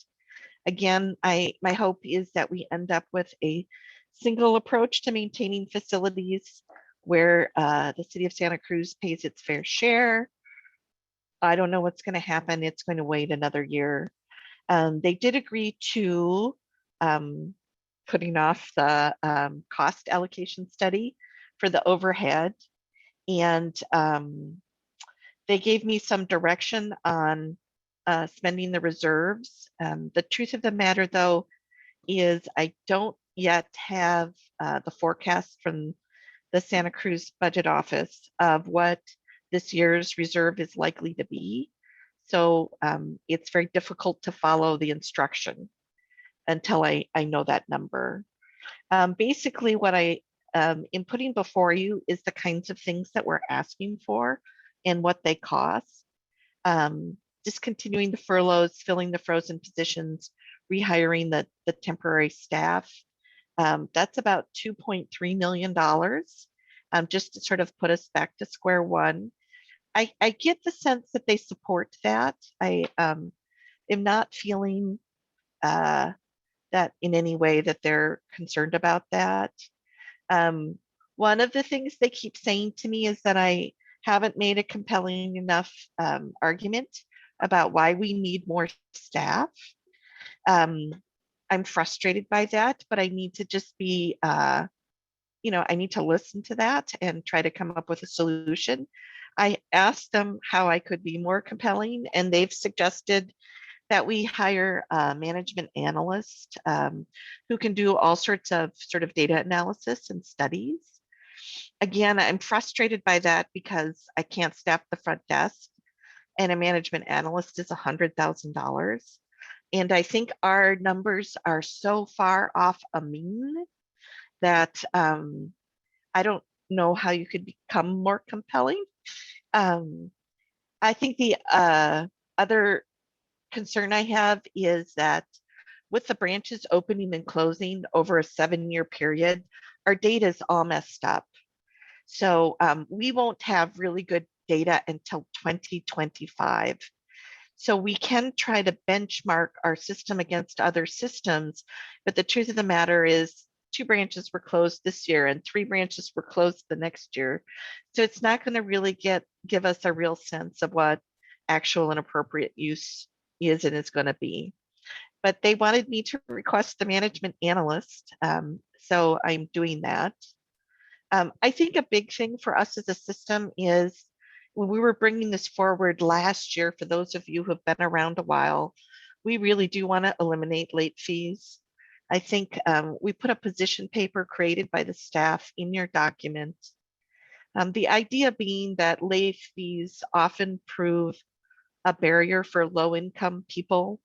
S8: Again, my hope is that we end up with a single approach to maintaining facilities where the city of Santa Cruz pays its fair share. I don't know what's going to happen. It's going to wait another year. They did agree to putting off the cost allocation study for the overhead. And they gave me some direction on spending the reserves. The truth of the matter, though, is I don't yet have the forecast from the Santa Cruz budget office of what this year's reserve is likely to be. So it's very difficult to follow the instruction until I know that number. Basically, what I am putting before you is the kinds of things that we're asking for and what they cost. Discontinuing the furloughs, filling the frozen positions, rehiring the temporary staff. That's about $2.3 million, just to sort of put us back to square one. I get the sense that they support that. I am not feeling that in any way that they're concerned about that. One of the things they keep saying to me is that I haven't made a compelling enough argument about why we need more staff. I'm frustrated by that, but I need to just be, I need to listen to that and try to come up with a solution. I asked them how I could be more compelling, and they've suggested that we hire a management analyst who can do all sorts of sort of data analysis and studies. Again, I'm frustrated by that because I can't staff the front desk, and a management analyst is $100,000. And I think our numbers are so far off a mean that I don't know how you could become more compelling. I think the other concern I have is that with the branches opening and closing over a 7-year period, our data is all messed up. So we won't have really good data until 2025. So we can try to benchmark our system against other systems, but the truth of the matter is 2 branches were closed this year and 3 branches were closed the next year. So it's not going to really give us a real sense of what actual and appropriate use is and is going to be. but they wanted me to request the management analyst. So I'm doing that. I think a big thing for us as a system is when we were bringing this forward last year, for those of you who have been around a while, we really do want to eliminate late fees. I think we put a position paper created by the staff in your document. The idea being that late fees often prove a barrier for low income people.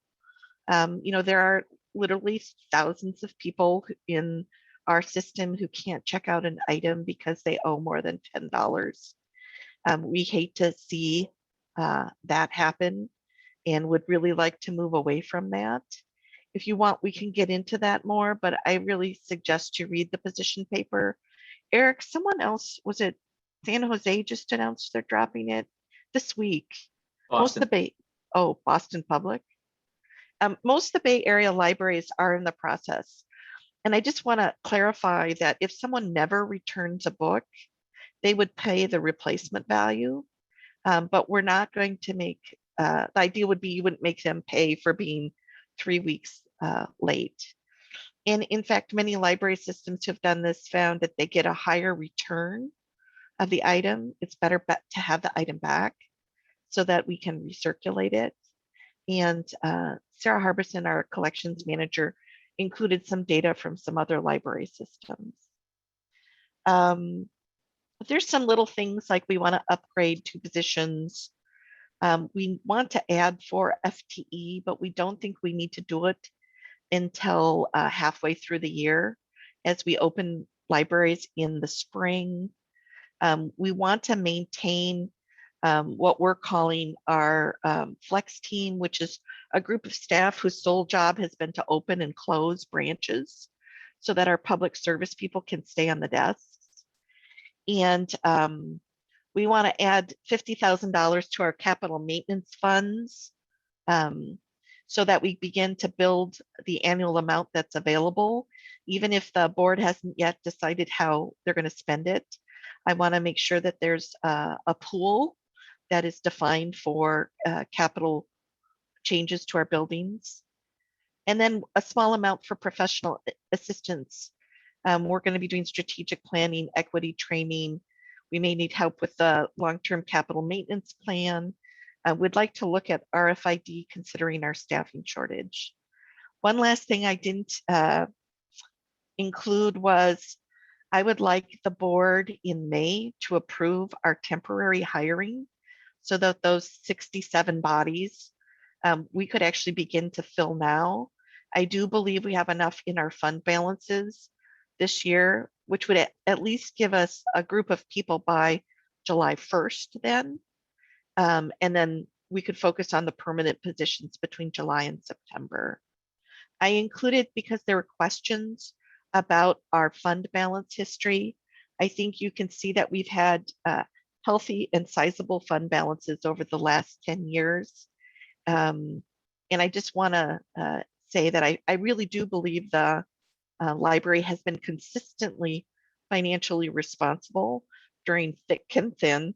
S8: There are literally thousands of people in our system who can't check out an item because they owe more than $10. We hate to see that happen and would really like to move away from that. If you want, we can get into that more, but I really suggest you read the position paper. Eric, someone else, was it San Jose just announced they're dropping it this week? Most of the Bay, Boston Public. Most of the Bay Area libraries are in the process. And I just want to clarify that if someone never returns a book, they would pay the replacement value. But we're not going to make, the idea would be you wouldn't make them pay for being 3 weeks late. And in fact, many library systems who have done this found that they get a higher return of the item. It's better to have the item back so that we can recirculate it. And Sarah Harbison, our collections manager, included some data from some other library systems. There's some little things like we want to upgrade 2 positions. We want to add 4 FTE, but we don't think we need to do it until halfway through the year as we open libraries in the spring. We want to maintain what we're calling our flex team, which is a group of staff whose sole job has been to open and close branches so that our public service people can stay on the desks. And we want to add $50,000 to our capital maintenance funds so that we begin to build the annual amount that's available, even if the board hasn't yet decided how they're going to spend it. I want to make sure that there's a pool that is defined for capital changes to our buildings. And then a small amount for professional assistance. We're going to be doing strategic planning, equity training. We may need help with the long-term capital maintenance plan. We'd like to look at RFID considering our staffing shortage. One last thing I didn't include was I would like the board in May to approve our temporary hiring so that those 67 bodies we could actually begin to fill now. I do believe we have enough in our fund balances this year, which would at least give us a group of people by July 1st then. And then we could focus on the permanent positions between July and September. I included because there were questions about our fund balance history. I think you can see that we've had healthy and sizable fund balances over the last 10 years. And I just want to say that I really do believe the library has been consistently financially responsible during thick and thin.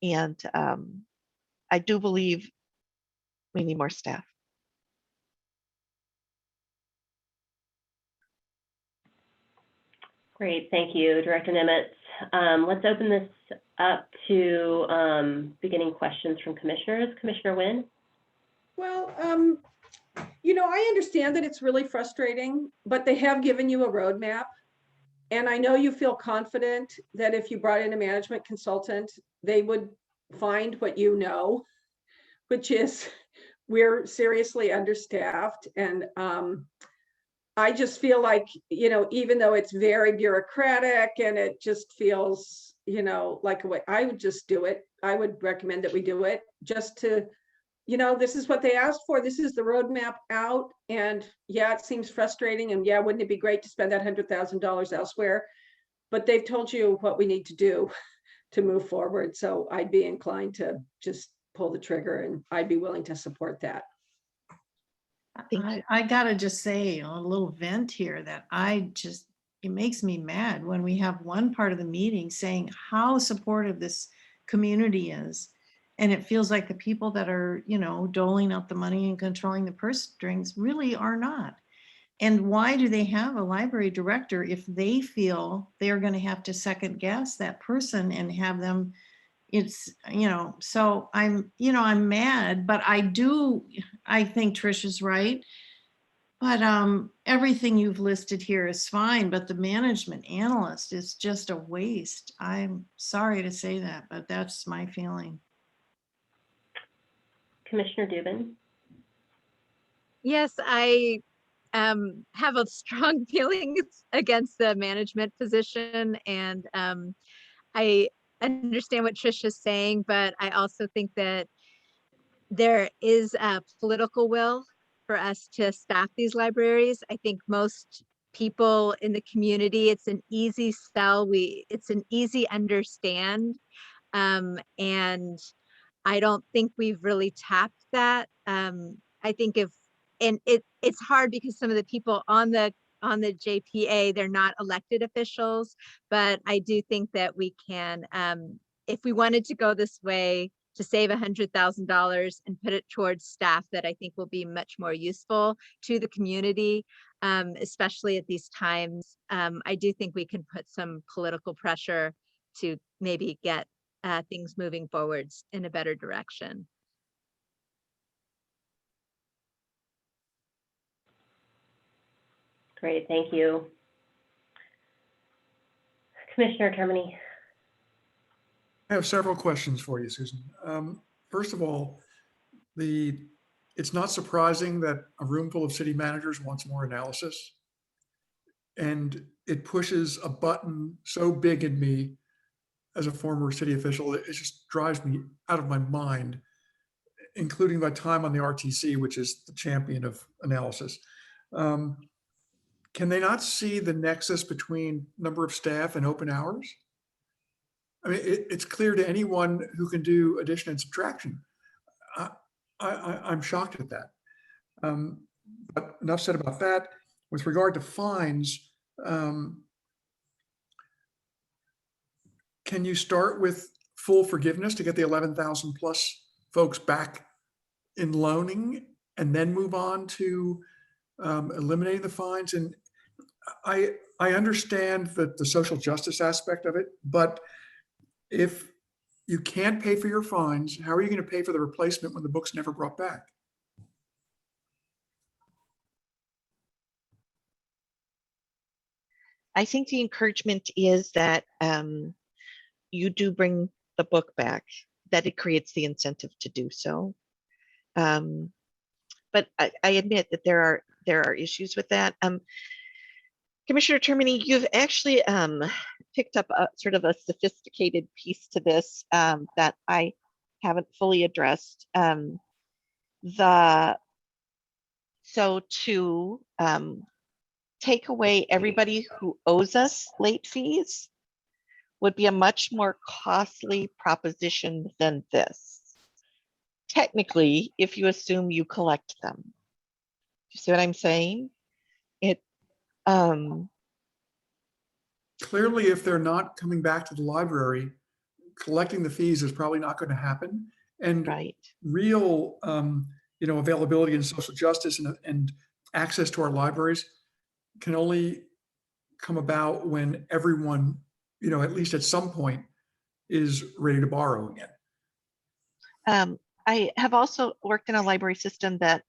S8: And I do believe we need more staff.
S2: Great, thank you, Director Nimitz. Let's open this up to beginning questions from commissioners. Commissioner Wynn?
S4: Well, I understand that it's really frustrating, but they have given you a roadmap. And I know you feel confident that if you brought in a management consultant, they would find what you know, which is we're seriously understaffed. And I just feel like, even though it's very bureaucratic and it just feels, like a way, I would just do it. I would recommend that we do it just to, this is what they asked for. This is the roadmap out. And yeah, it seems frustrating. And yeah, wouldn't it be great to spend that $100,000 elsewhere? But they've told you what we need to do to move forward. So I'd be inclined to just pull the trigger, and I'd be willing to support that.
S10: I gotta just say a little vent here that it makes me mad when we have one part of the meeting saying how supportive this community is. And it feels like the people that are, doling out the money and controlling the purse strings really are not. And why do they have a library director if they feel they're going to have to second guess that person and have them, so I'm mad, but I think Trish is right. But everything you've listed here is fine, but the management analyst is just a waste. I'm sorry to say that, but that's my feeling.
S2: Commissioner Dubin.
S12: Yes, I have a strong feelings against the management position, and I understand what Trish is saying, but I also think that there is a political will for us to staff these libraries. I think most people in the community, it's an easy sell. It's an easy understand. And I don't think we've really tapped that. I think it's hard because some of the people on the JPA, they're not elected officials, but I do think that we can, if we wanted to go this way, to save $100,000 and put it towards staff that I think will be much more useful to the community, especially at these times. I do think we can put some political pressure to maybe get things moving forwards in a better direction.
S2: Great, thank you. Commissioner Termini.
S9: I have several questions for you, Susan. First of all, it's not surprising that a room full of city managers wants more analysis. And it pushes a button so big in me as a former city official, it just drives me out of my mind, including my time on the RTC, which is the champion of analysis. Can they not see the nexus between number of staff and open hours? I mean, it's clear to anyone who can do addition and subtraction. I'm shocked at that. But enough said about that. With regard to fines, can you start with full forgiveness to get the 11,000 plus folks back in loaning and then move on to eliminating the fines? And I understand that the social justice aspect of it, but if you can't pay for your fines, how are you going to pay for the replacement when the book's never brought back?
S8: I think the encouragement is that you do bring the book back, that it creates the incentive to do so. But I admit that there are issues with that. Commissioner Termini, you've actually picked up a sort of a sophisticated piece to this that I haven't fully addressed. So to take away everybody who owes us late fees would be a much more costly proposition than this. Technically, if you assume you collect them. You see what I'm saying?
S9: Clearly, if they're not coming back to the library, collecting the fees is probably not going to happen. And
S8: right.
S9: Real, availability and social justice and access to our libraries can only come about when everyone, at least at some point, is ready to borrow again.
S8: I have also worked in a library system that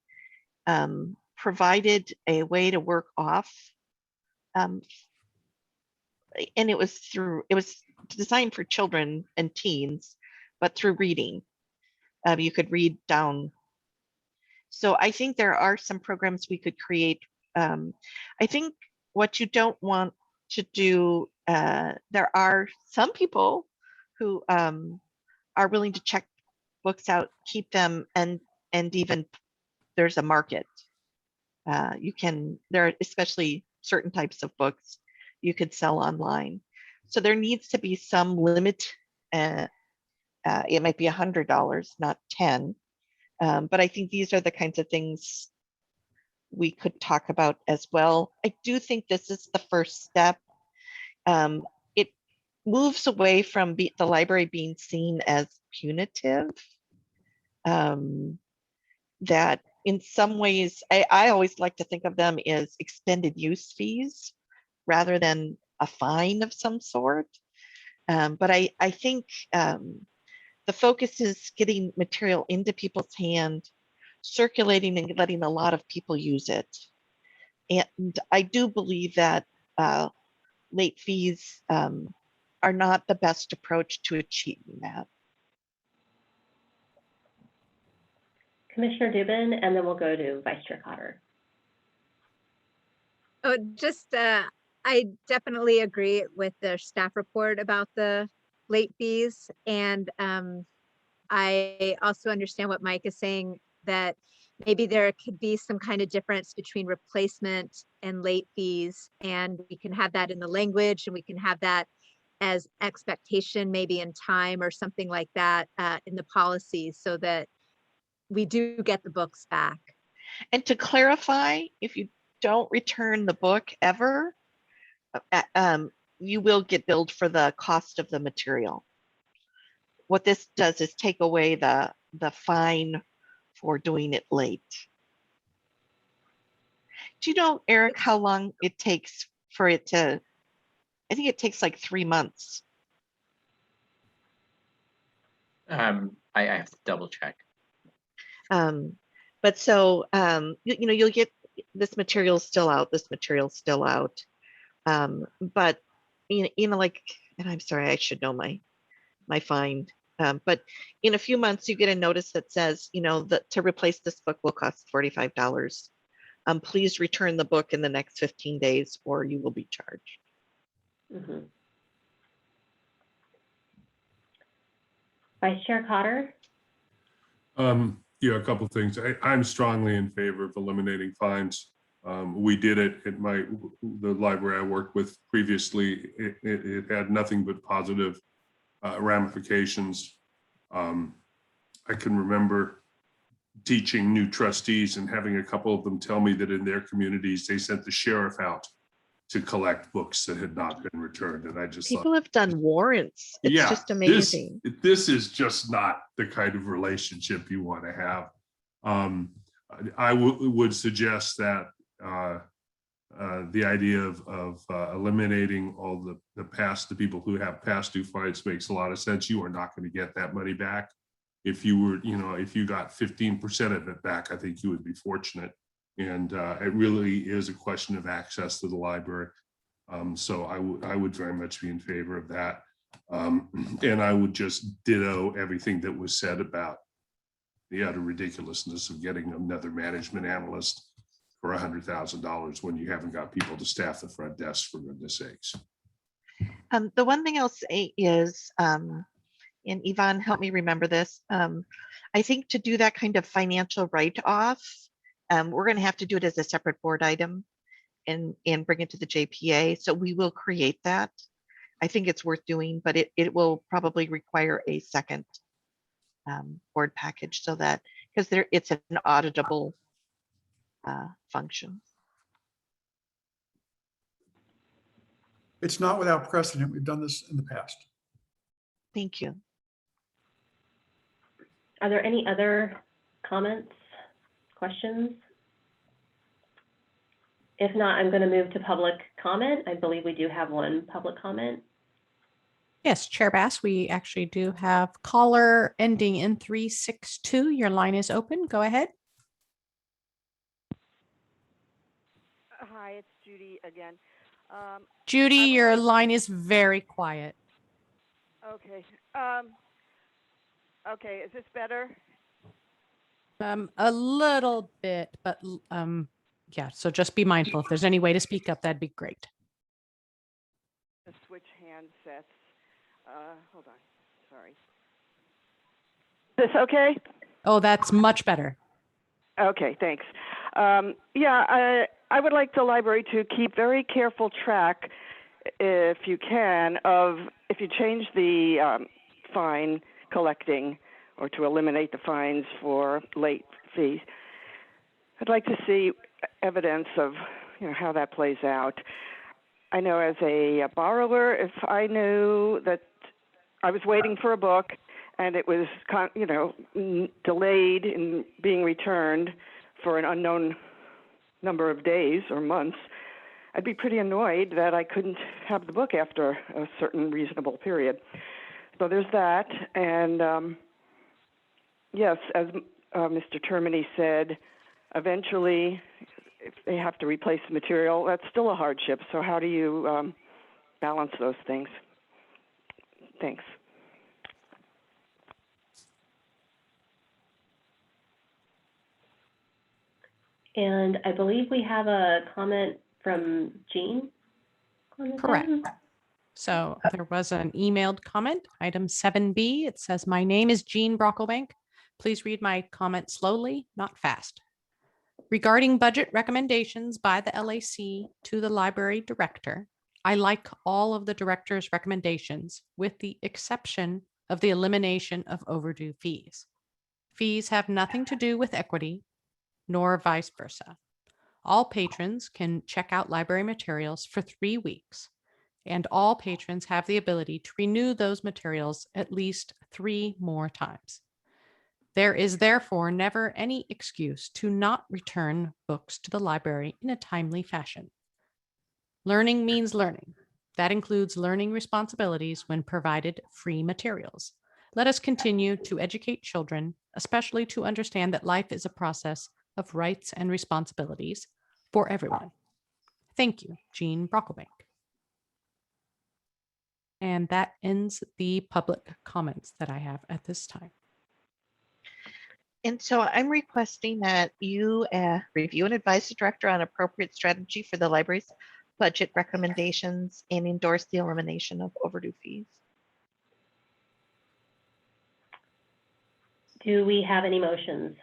S8: provided a way to work off, and it was designed for children and teens, but through reading. You could read down. So I think there are some programs we could create. I think what you don't want to do, there are some people who are willing to check books out, keep them, and even there's a market. There are especially certain types of books you could sell online. So there needs to be some limit. It might be $100, not 10. But I think these are the kinds of things we could talk about as well. I do think this is the first step. It moves away from the library being seen as punitive that in some ways, I always like to think of them as extended use fees rather than a fine of some sort. But I think the focus is getting material into people's hand, circulating and letting a lot of people use it. And I do believe that late fees are not the best approach to achieving that.
S2: Commissioner Dubin, and then we'll go to Vice Chair Cotter.
S12: Oh, just, I definitely agree with the staff report about the late fees. And I also understand what Mike is saying, that maybe there could be some kind of difference between replacement and late fees. And we can have that in the language, and we can have that as expectation, maybe in time or something like that in the policies, so that we do get the books back.
S8: And to clarify, if you don't return the book ever, you will get billed for the cost of the material. What this does is take away the fine for doing it late. Do you know, Eric, how long it takes for it to, I think it takes like 3 months.
S11: I have to double check.
S8: But so, you know, you'll get this material still out, this material still out. But, you know, like, and I'm sorry, I should know my fine. But in a few months, you get a notice that says, you know, that to replace this book will cost $45. Please return the book in the next 15 days or you will be charged.
S2: Mm-hmm. Vice Chair Cotter?
S5: Yeah, a couple of things. I'm strongly in favor of eliminating fines. We did it at the library I worked with previously. It had nothing but positive ramifications. I can remember teaching new trustees and having a couple of them tell me that in their communities, they sent the sheriff out to collect books that had not been returned. And I just
S8: People have done warrants. It's just amazing.
S5: This is just not the kind of relationship you want to have. I would suggest that the idea of eliminating all the people who have past due fines makes a lot of sense. You are not going to get that money back. If you were, you know, if you got 15% of it back, I think you would be fortunate. And it really is a question of access to the library. So I would very much be in favor of that. And I would just ditto everything that was said about the utter ridiculousness of getting another management analyst for $100,000 when you haven't got people to staff the front desk, for goodness sakes.
S8: The one thing I'll say is, and Yvonne, help me remember this. I think to do that kind of financial write-off, we're going to have to do it as a separate board item and bring it to the JPA. So we will create that. I think it's worth doing, but it will probably require a second board package, so that, because it's an auditable function.
S9: It's not without precedent. We've done this in the past.
S8: Thank you.
S2: Are there any other comments, questions? If not, I'm going to move to public comment. I believe we do have one public comment.
S1: Yes, Chair Bass, we actually do have caller ending in 362. Your line is open. Go ahead.
S6: Hi, it's Judy again.
S1: Judy, your line is very quiet.
S6: Okay. Okay, is this better?
S1: A little bit, but yeah, so just be mindful. If there's any way to speak up, that'd be great.
S6: Switch handsets. Hold on, sorry. Is this okay?
S1: Oh, that's much better.
S6: Okay, thanks. Yeah, I would like the library to keep very careful track, if you can, of if you change the fine collecting or to eliminate the fines for late fees. I'd like to see evidence of, you know, how that plays out. I know as a borrower, if I knew that I was waiting for a book and it was, delayed in being returned for an unknown number of days or months, I'd be pretty annoyed that I couldn't have the book after a certain reasonable period. So there's that. And yes, as Mr. Termini said, eventually if they have to replace the material, that's still a hardship. So how do you balance those things? Thanks.
S2: And I believe we have a comment from Jean.
S1: Correct. So there was an emailed comment, item 7B. It says, "My name is Jean Brocklebank. Please read my comment slowly, not fast. Regarding budget recommendations by the LAC to the library director, I like all of the director's recommendations with the exception of the elimination of overdue fees. Fees have nothing to do with equity, nor vice versa. All patrons can check out library materials for 3 weeks, and all patrons have the ability to renew those materials at least 3 more times. There is therefore never any excuse to not return books to the library in a timely fashion. Learning means learning. That includes learning responsibilities when provided free materials. Let us continue to educate children, especially to understand that life is a process of rights and responsibilities for everyone. Thank you, Jean Brocklebank." And that ends the public comments that I have at this time.
S8: And so I'm requesting that you review and advise the director on appropriate strategy for the library's budget recommendations and endorse the elimination of overdue fees.
S2: Do we have any motions?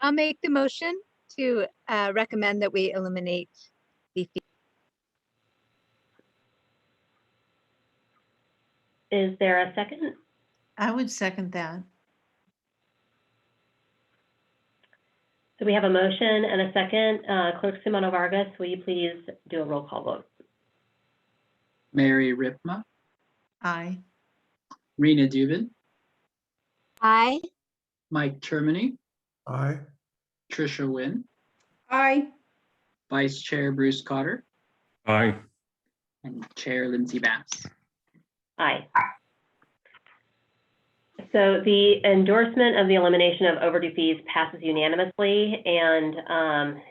S12: I'll make the motion to recommend that we eliminate the fee.
S2: Is there a second?
S10: I would second that.
S2: So we have a motion and a second. Clerk Simona Vargas, will you please do a roll call vote?
S3: Mary Ripma,
S10: Aye.
S3: Rena Dubin,
S12: Aye.
S3: Mike Termini,
S9: Aye.
S3: Trisha Wynn,
S4: Aye.
S3: Vice Chair Bruce Cotter,
S5: Aye.
S3: and Chair Lindsay Bass.
S2: Aye. So the endorsement of the elimination of overdue fees passes unanimously, and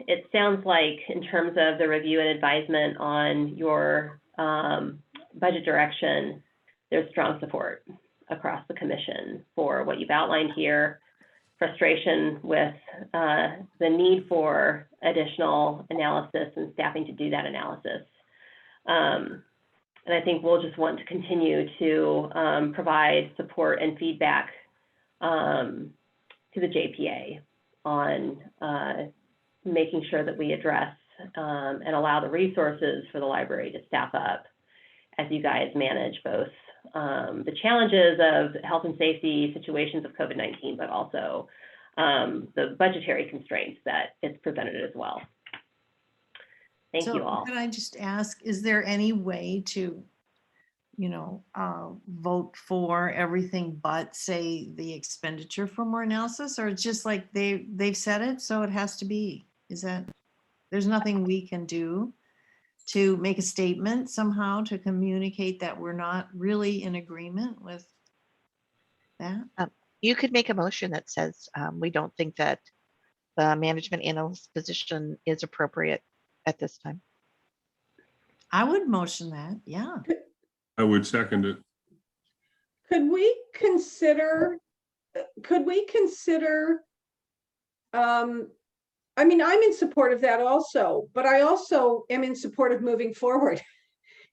S2: it sounds like in terms of the review and advisement on your budget direction, there's strong support across the commission for what you've outlined here, frustration with the need for additional analysis and staffing to do that analysis. And I think we'll just want to continue to provide support and feedback to the JPA on making sure that we address and allow the resources for the library to staff up as you guys manage both the challenges of health and safety situations of COVID-19, but also the budgetary constraints that it's presented as well. Thank you all.
S10: Could I just ask, is there any way to, vote for everything but say the expenditure for more analysis, or it's just like they've said it, so it has to be? Is that, there's nothing we can do to make a statement somehow to communicate that we're not really in agreement with that?
S8: You could make a motion that says we don't think that the management analyst position is appropriate at this time.
S10: I would motion that, yeah.
S5: I would second it.
S4: Could we consider, I mean, I'm in support of that also, but I also am in support of moving forward.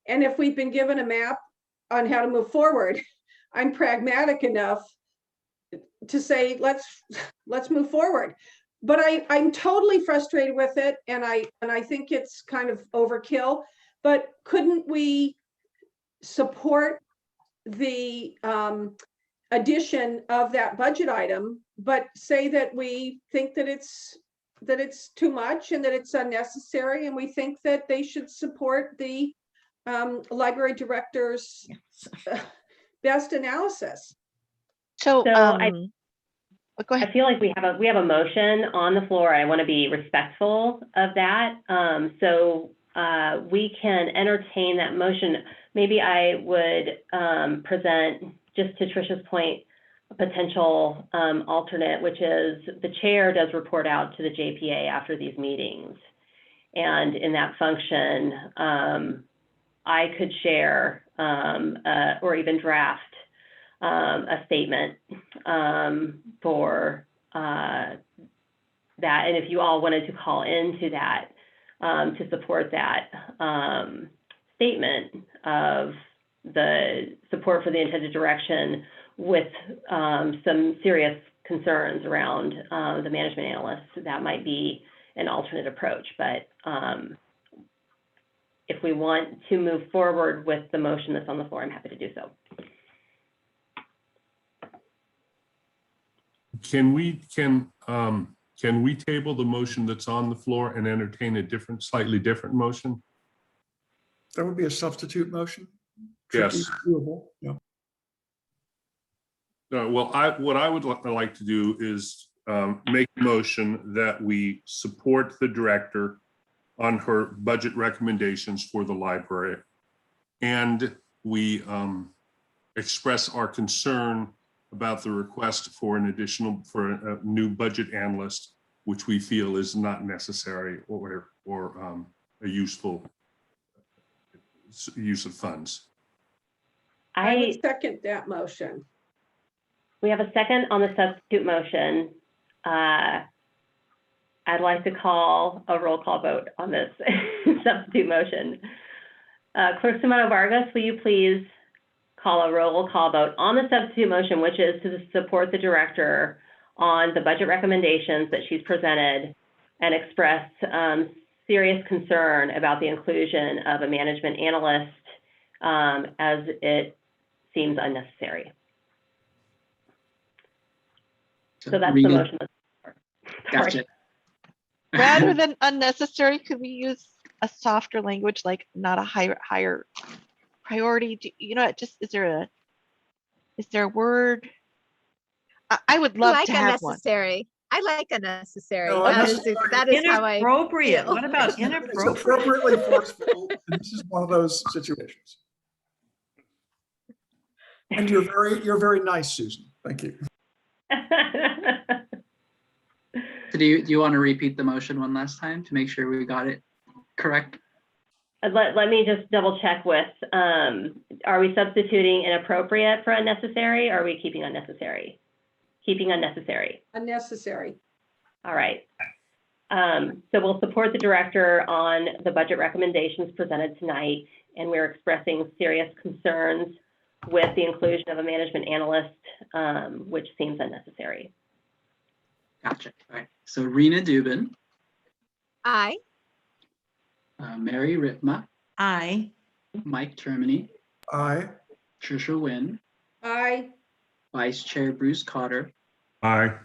S4: And if we've been given a map on how to move forward, I'm pragmatic enough to say, let's move forward. But I'm totally frustrated with it, and I think it's kind of overkill. But couldn't we support the addition of that budget item, but say that we think that it's too much and that it's unnecessary, and we think that they should support the library director's best analysis.
S2: So
S8: go ahead.
S2: I feel like we have a motion on the floor. I want to be respectful of that. So we can entertain that motion. Maybe I would present, just to Tricia's point, a potential alternate, which is the chair does report out to the JPA after these meetings. And in that function, I could share or even draft a statement for that. And if you all wanted to call into that to support that statement of the support for the intended direction with some serious concerns around the management analysts, that might be an alternate approach. But if we want to move forward with the motion that's on the floor, I'm happy to do so.
S5: Can we table the motion that's on the floor and entertain a slightly different motion?
S9: That would be a substitute motion.
S5: Yes.
S9: Tricky, doable, yeah.
S5: Well, what I would like to do is make a motion that we support the director on her budget recommendations for the library, and we express our concern about the request for a new budget analyst, which we feel is not necessary or a useful use of funds.
S4: I would second that motion.
S2: We have a second on the substitute motion. I'd like to call a roll call vote on this substitute motion. Clerk Sumano Vargas, will you please call a roll call vote on the substitute motion, which is to support the director on the budget recommendations that she's presented and express serious concern about the inclusion of a management analyst as it seems unnecessary. So that's the motion.
S3: Gotcha.
S8: Rather than unnecessary, could we use a softer language, like not a higher priority? Is there a word? I would love to have
S12: unnecessary. I like unnecessary.
S9: No,
S12: that is how I
S10: inappropriate.
S12: feel.
S10: What about
S9: It's
S10: inappropriate?
S9: appropriately forceful, and this is one of those situations. And you're very nice, Susan. Thank you.
S3: So do you want to repeat the motion one last time to make sure we got it correct?
S2: Let me just double check with, are we substituting inappropriate for unnecessary, or are we keeping unnecessary? Keeping unnecessary.
S4: Unnecessary.
S2: All right. So we'll support the director on the budget recommendations presented tonight, and we're expressing serious concerns with the inclusion of a management analyst, which seems unnecessary.
S3: Gotcha. All right. So Rena Dubin.
S12: Aye.
S3: Mary Ritma.
S10: Aye.
S3: Mike Termini.
S9: Aye.
S3: Tricia Wynn.
S4: Aye.
S3: Vice Chair Bruce Cotter.
S5: Aye.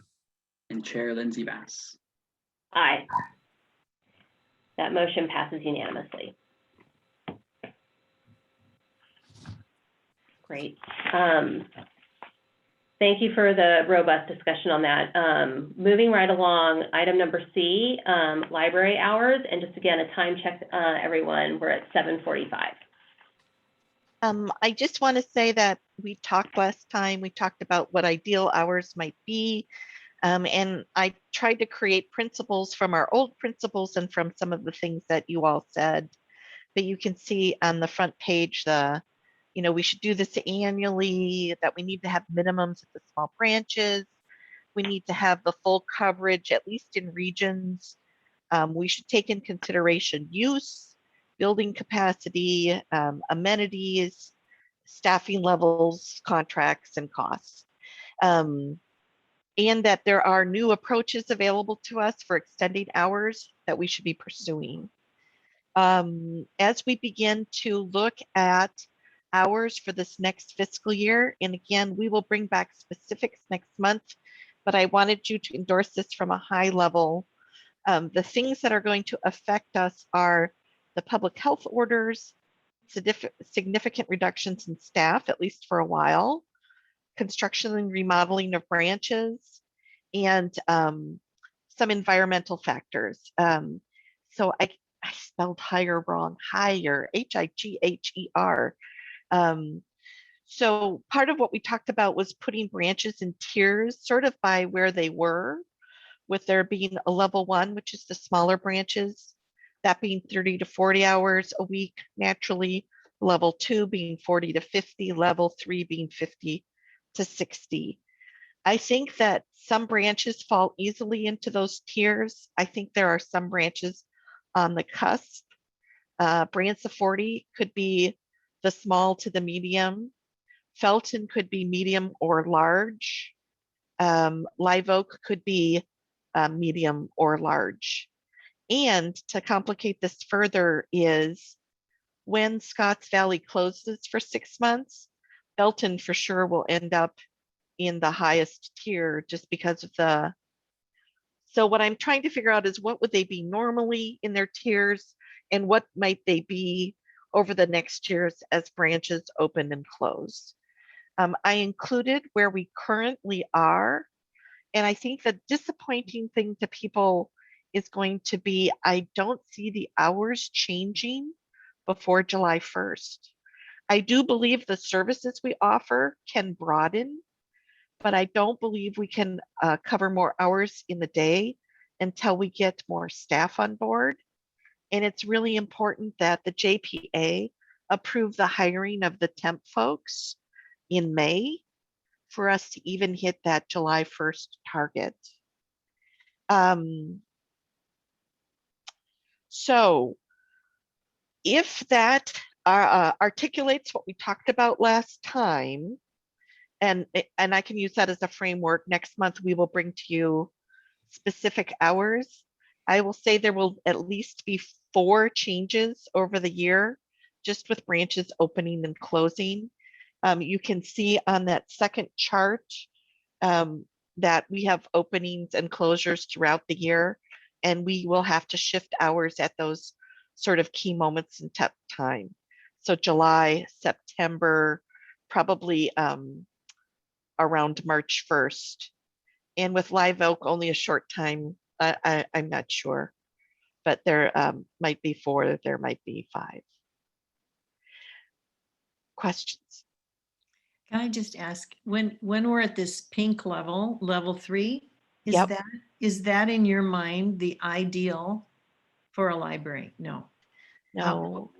S3: And Chair Lindsay Bass.
S2: Aye. That motion passes unanimously. Great. Thank you for the robust discussion on that. Moving right along, item number C, library hours. And just again, a time check, everyone, we're at 7:45.
S8: I just want to say that we talked last time, we talked about what ideal hours might be. And I tried to create principles from our old principles and from some of the things that you all said. But you can see on the front page, we should do this annually, that we need to have minimums at the small branches. We need to have the full coverage, at least in regions. We should take in consideration use, building capacity, amenities, staffing levels, contracts, and costs. And that there are new approaches available to us for extending hours that we should be pursuing. As we begin to look at hours for this next fiscal year, and again, we will bring back specifics next month, but I wanted you to endorse this from a high level. The things that are going to affect us are the public health orders, significant reductions in staff, at least for a while, construction and remodeling of branches, and some environmental factors. So I spelled higher wrong, higher, H-I-G-H-E-R. So part of what we talked about was putting branches in tiers, sort of by where they were, with there being a level 1, which is the smaller branches, that being 30 to 40 hours a week naturally, level 2 being 40 to 50, level 3 being 50 to 60. I think that some branches fall easily into those tiers. I think there are some branches on the cusp. Branch of 40 could be the small to the medium. Felton could be medium or large. Live Oak could be medium or large. And to complicate this further is when Scotts Valley closes for 6 months, Felton for sure will end up in the highest tier just because of the, so what I'm trying to figure out is what would they be normally in their tiers and what might they be over the next years as branches open and close. I included where we currently are, and I think the disappointing thing to people is going to be, I don't see the hours changing before July 1st. I do believe the services we offer can broaden, but I don't believe we can cover more hours in the day until we get more staff on board. And it's really important that the JPA approve the hiring of the temp folks in May for us to even hit that July 1st target. So if that articulates what we talked about last time, and I can use that as a framework, next month we will bring to you specific hours. I will say there will at least be 4 changes over the year, just with branches opening and closing. You can see on that second chart that we have openings and closures throughout the year, and we will have to shift hours at those sort of key moments in time. So July, September, probably around March 1st. And with Live Oak, only a short time, I'm not sure, but there might be 4, there might be 5. Questions?
S10: Can I just ask, when we're at this pink level, level 3,
S8: Yep.
S10: is that in your mind the ideal for a library? No.
S8: No.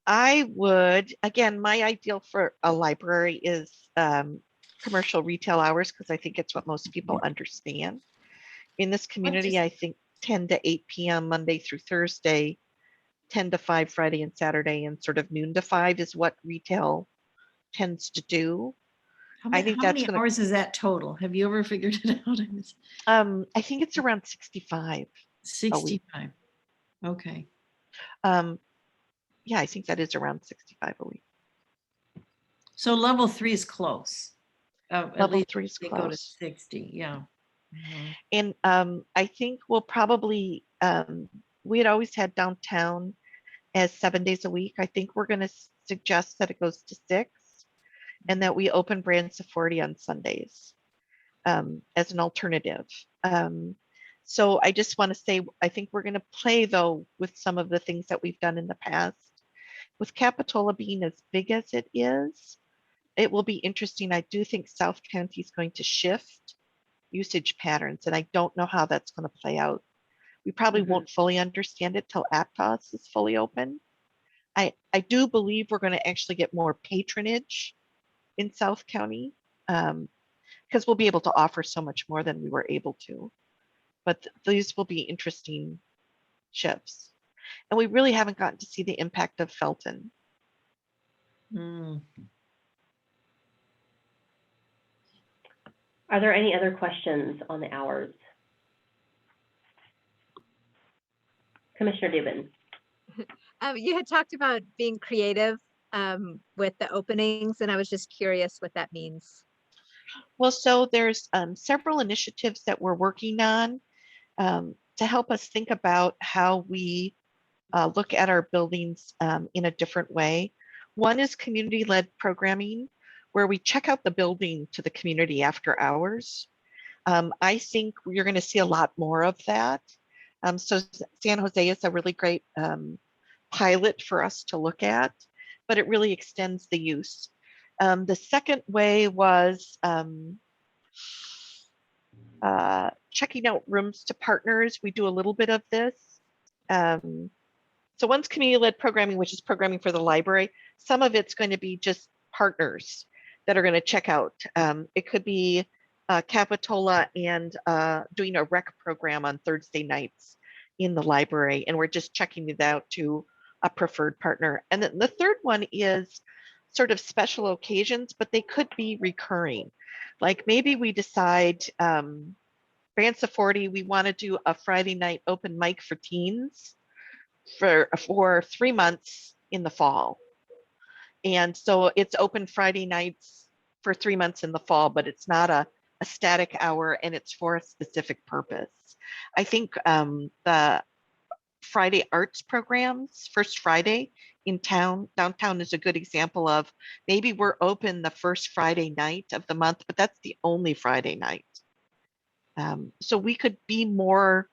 S8: I would, again, my ideal for a library is commercial retail hours, because I think it's what most people understand. In this community, I think 10 to 8 p.m. Monday through Thursday, 10 to 5 Friday and Saturday, and sort of noon to 5 is what retail tends to do.
S10: How many hours is that total? Have you ever figured it out?
S8: I think it's around 65.
S10: 65. Okay.
S8: Yeah, I think that is around 65 a week.
S10: So level 3 is close.
S8: Level 3 is
S10: they
S8: close.
S10: go to 60. Yeah.
S8: And I think we'll probably, we had always had downtown as 7 days a week. I think we're going to suggest that it goes to 6, and that we open Branch of 40 on Sundays as an alternative. So I just want to say, I think we're going to play though with some of the things that we've done in the past. With Capitola being as big as it is, it will be interesting. I do think South County is going to shift usage patterns, and I don't know how that's going to play out. We probably won't fully understand it till Aptos is fully open. I do believe we're going to actually get more patronage in South County because we'll be able to offer so much more than we were able to. But these will be interesting shifts. And we really haven't gotten to see the impact of Felton.
S2: Are there any other questions on the hours? Commissioner Dubin.
S12: You had talked about being creative with the openings, and I was just curious what that means.
S8: Well, so there's several initiatives that we're working on to help us think about how we look at our buildings in a different way. One is community-led programming, where we check out the building to the community after hours. I think you're going to see a lot more of that. So San Jose is a really great pilot for us to look at, but it really extends the use. The second way was checking out rooms to partners. We do a little bit of this. So one's community-led programming, which is programming for the library. Some of it's going to be just partners that are going to check out. It could be Capitola and doing a rec program on Thursday nights in the library, and we're just checking it out to a preferred partner. And then the third one is sort of special occasions, but they could be recurring. Like maybe we decide, Grants of 40, we want to do a Friday night open mic for teens for 3 months in the fall. And so it's open Friday nights for 3 months in the fall, but it's not a static hour, and it's for a specific purpose. I think the Friday arts programs, First Friday in downtown is a good example of maybe we're open the first Friday night of the month, but that's the only Friday night. So we could be more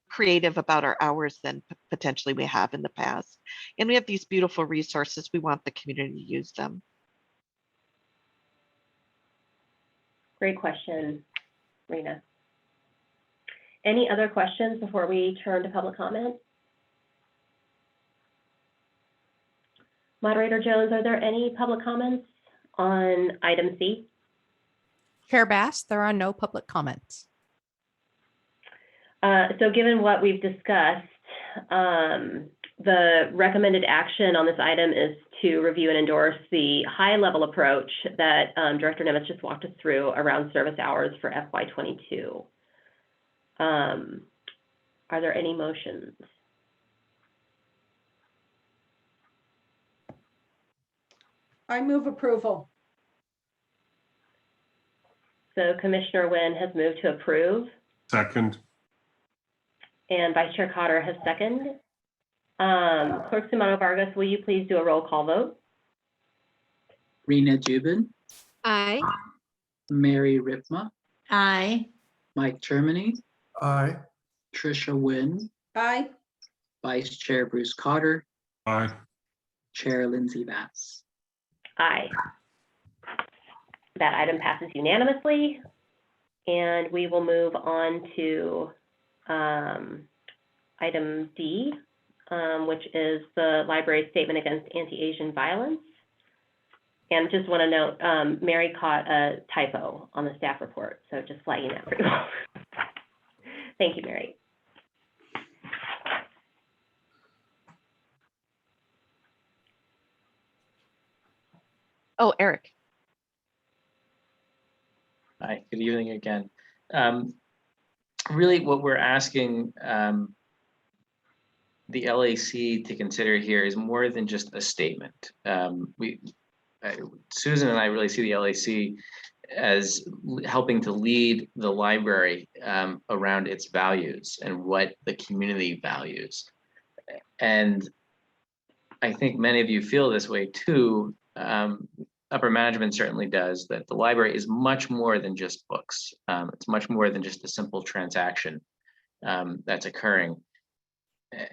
S8: creative about our hours than potentially we have in the past. And we have these beautiful resources. We want the community to use them.
S2: Great question, Rena. Any other questions before we turn to public comment? Moderator Jones, are there any public comments on item C?
S1: Chair Bass, there are no public comments.
S2: So given what we've discussed, the recommended action on this item is to review and endorse the high-level approach that Director Nemitz just walked us through around service hours for FY22. Are there any motions?
S4: I move approval.
S2: So Commissioner Wynn has moved to approve.
S5: Second.
S2: And Vice Chair Cotter has seconded. Clerk Sumano Vargas, will you please do a roll call vote?
S3: Rena Jubin,
S12: Aye.
S3: Mary Ripma,
S10: Aye.
S3: Mike Germany,
S9: Aye.
S3: Trisha Wynn,
S4: Aye.
S3: Vice Chair Bruce Cotter,
S5: Aye.
S3: Chair Lindsay Bass.
S2: Aye. That item passes unanimously. And we will move on to item D, which is the library statement against anti-Asian violence. And just want to note, Mary caught a typo on the staff report, so just flagging that for you all. Thank you, Mary.
S8: Oh, Eric.
S11: Hi, good evening again. Really what we're asking the LAC to consider here is more than just a statement. Susan and I really see the LAC as helping to lead the library around its values and what the community values. And I think many of you feel this way too. Upper management certainly does, that the library is much more than just books. It's much more than just a simple transaction that's occurring.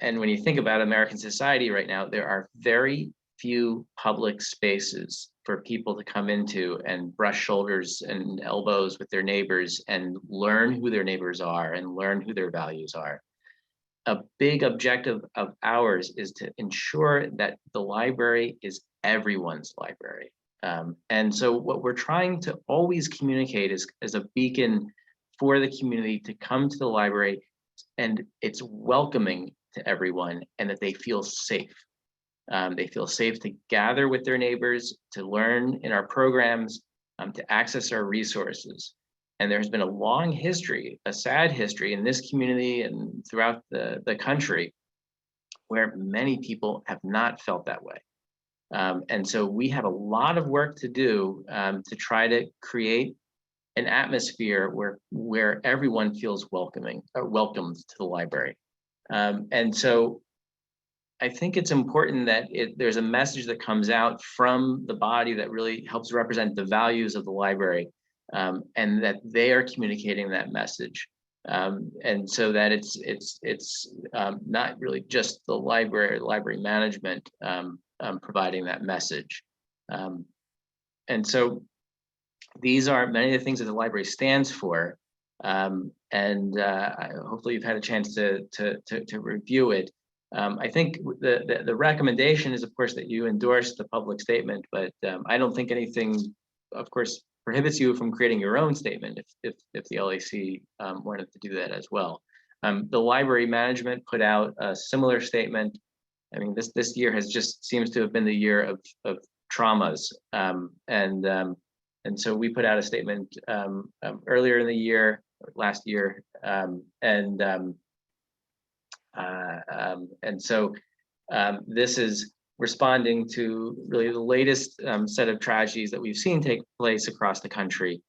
S11: And when you think about American society right now, there are very few public spaces for people to come into and brush shoulders and elbows with their neighbors and learn who their neighbors are and learn who their values are. A big objective of ours is to ensure that the library is everyone's library. And so what we're trying to always communicate is a beacon for the community to come to the library, and it's welcoming to everyone and that they feel safe. They feel safe to gather with their neighbors, to learn in our programs, to access our resources. And there's been a long history, a sad history in this community and throughout the country where many people have not felt that way. And so we have a lot of work to do to try to create an atmosphere where everyone feels welcomed to the library. And so I think it's important that there's a message that comes out from the body that really helps represent the values of the library, and that they are communicating that message. And so that it's not really just the library management providing that message. And so these are many of the things that the library stands for. Hopefully you've had a chance to review it. I think the recommendation is, of course, that you endorse the public statement, but I don't think anything, of course, prohibits you from creating your own statement if the LAC wanted to do that as well. The library management put out a similar statement. I mean, this year seems to have been the year of traumas, and so we put out a statement earlier in the year, last year, so this is responding to really the latest set of tragedies that we've seen take place across the country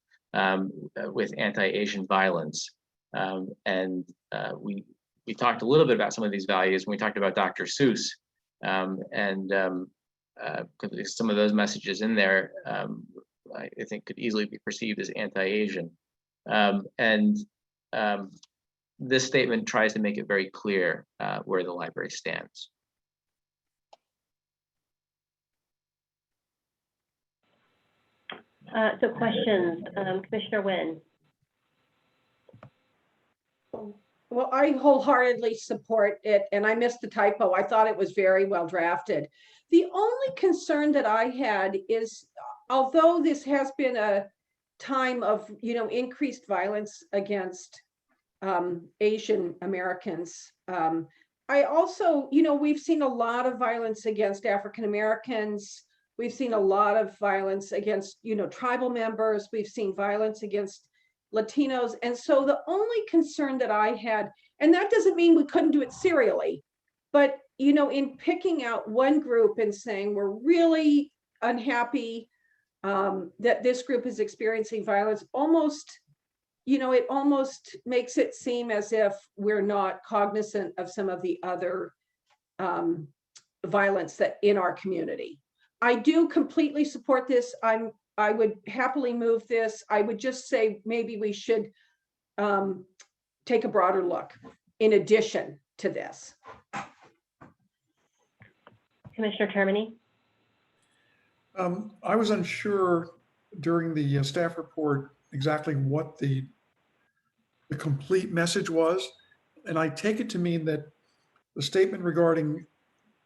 S11: with anti-Asian violence. We talked a little bit about some of these values when we talked about Dr. Seuss, because some of those messages in there I think could easily be perceived as anti-Asian. This statement tries to make it very clear where the library stands.
S2: So questions, Commissioner Wynn.
S4: Well, I wholeheartedly support it, and I missed the typo. I thought it was very well drafted. The only concern that I had is, although this has been a time of, increased violence against Asian Americans, I also, we've seen a lot of violence against African Americans. We've seen a lot of violence against, tribal members. We've seen violence against Latinos. And so the only concern that I had, and that doesn't mean we couldn't do it serially, but, in picking out one group and saying, we're really unhappy that this group is experiencing violence, almost, it almost makes it seem as if we're not cognizant of some of the other violence that in our community. I do completely support this. I would happily move this. I would just say maybe we should take a broader look in addition to this.
S2: Commissioner Termini.
S9: I was unsure during the staff report exactly what the complete message was, and I take it to mean that the statement regarding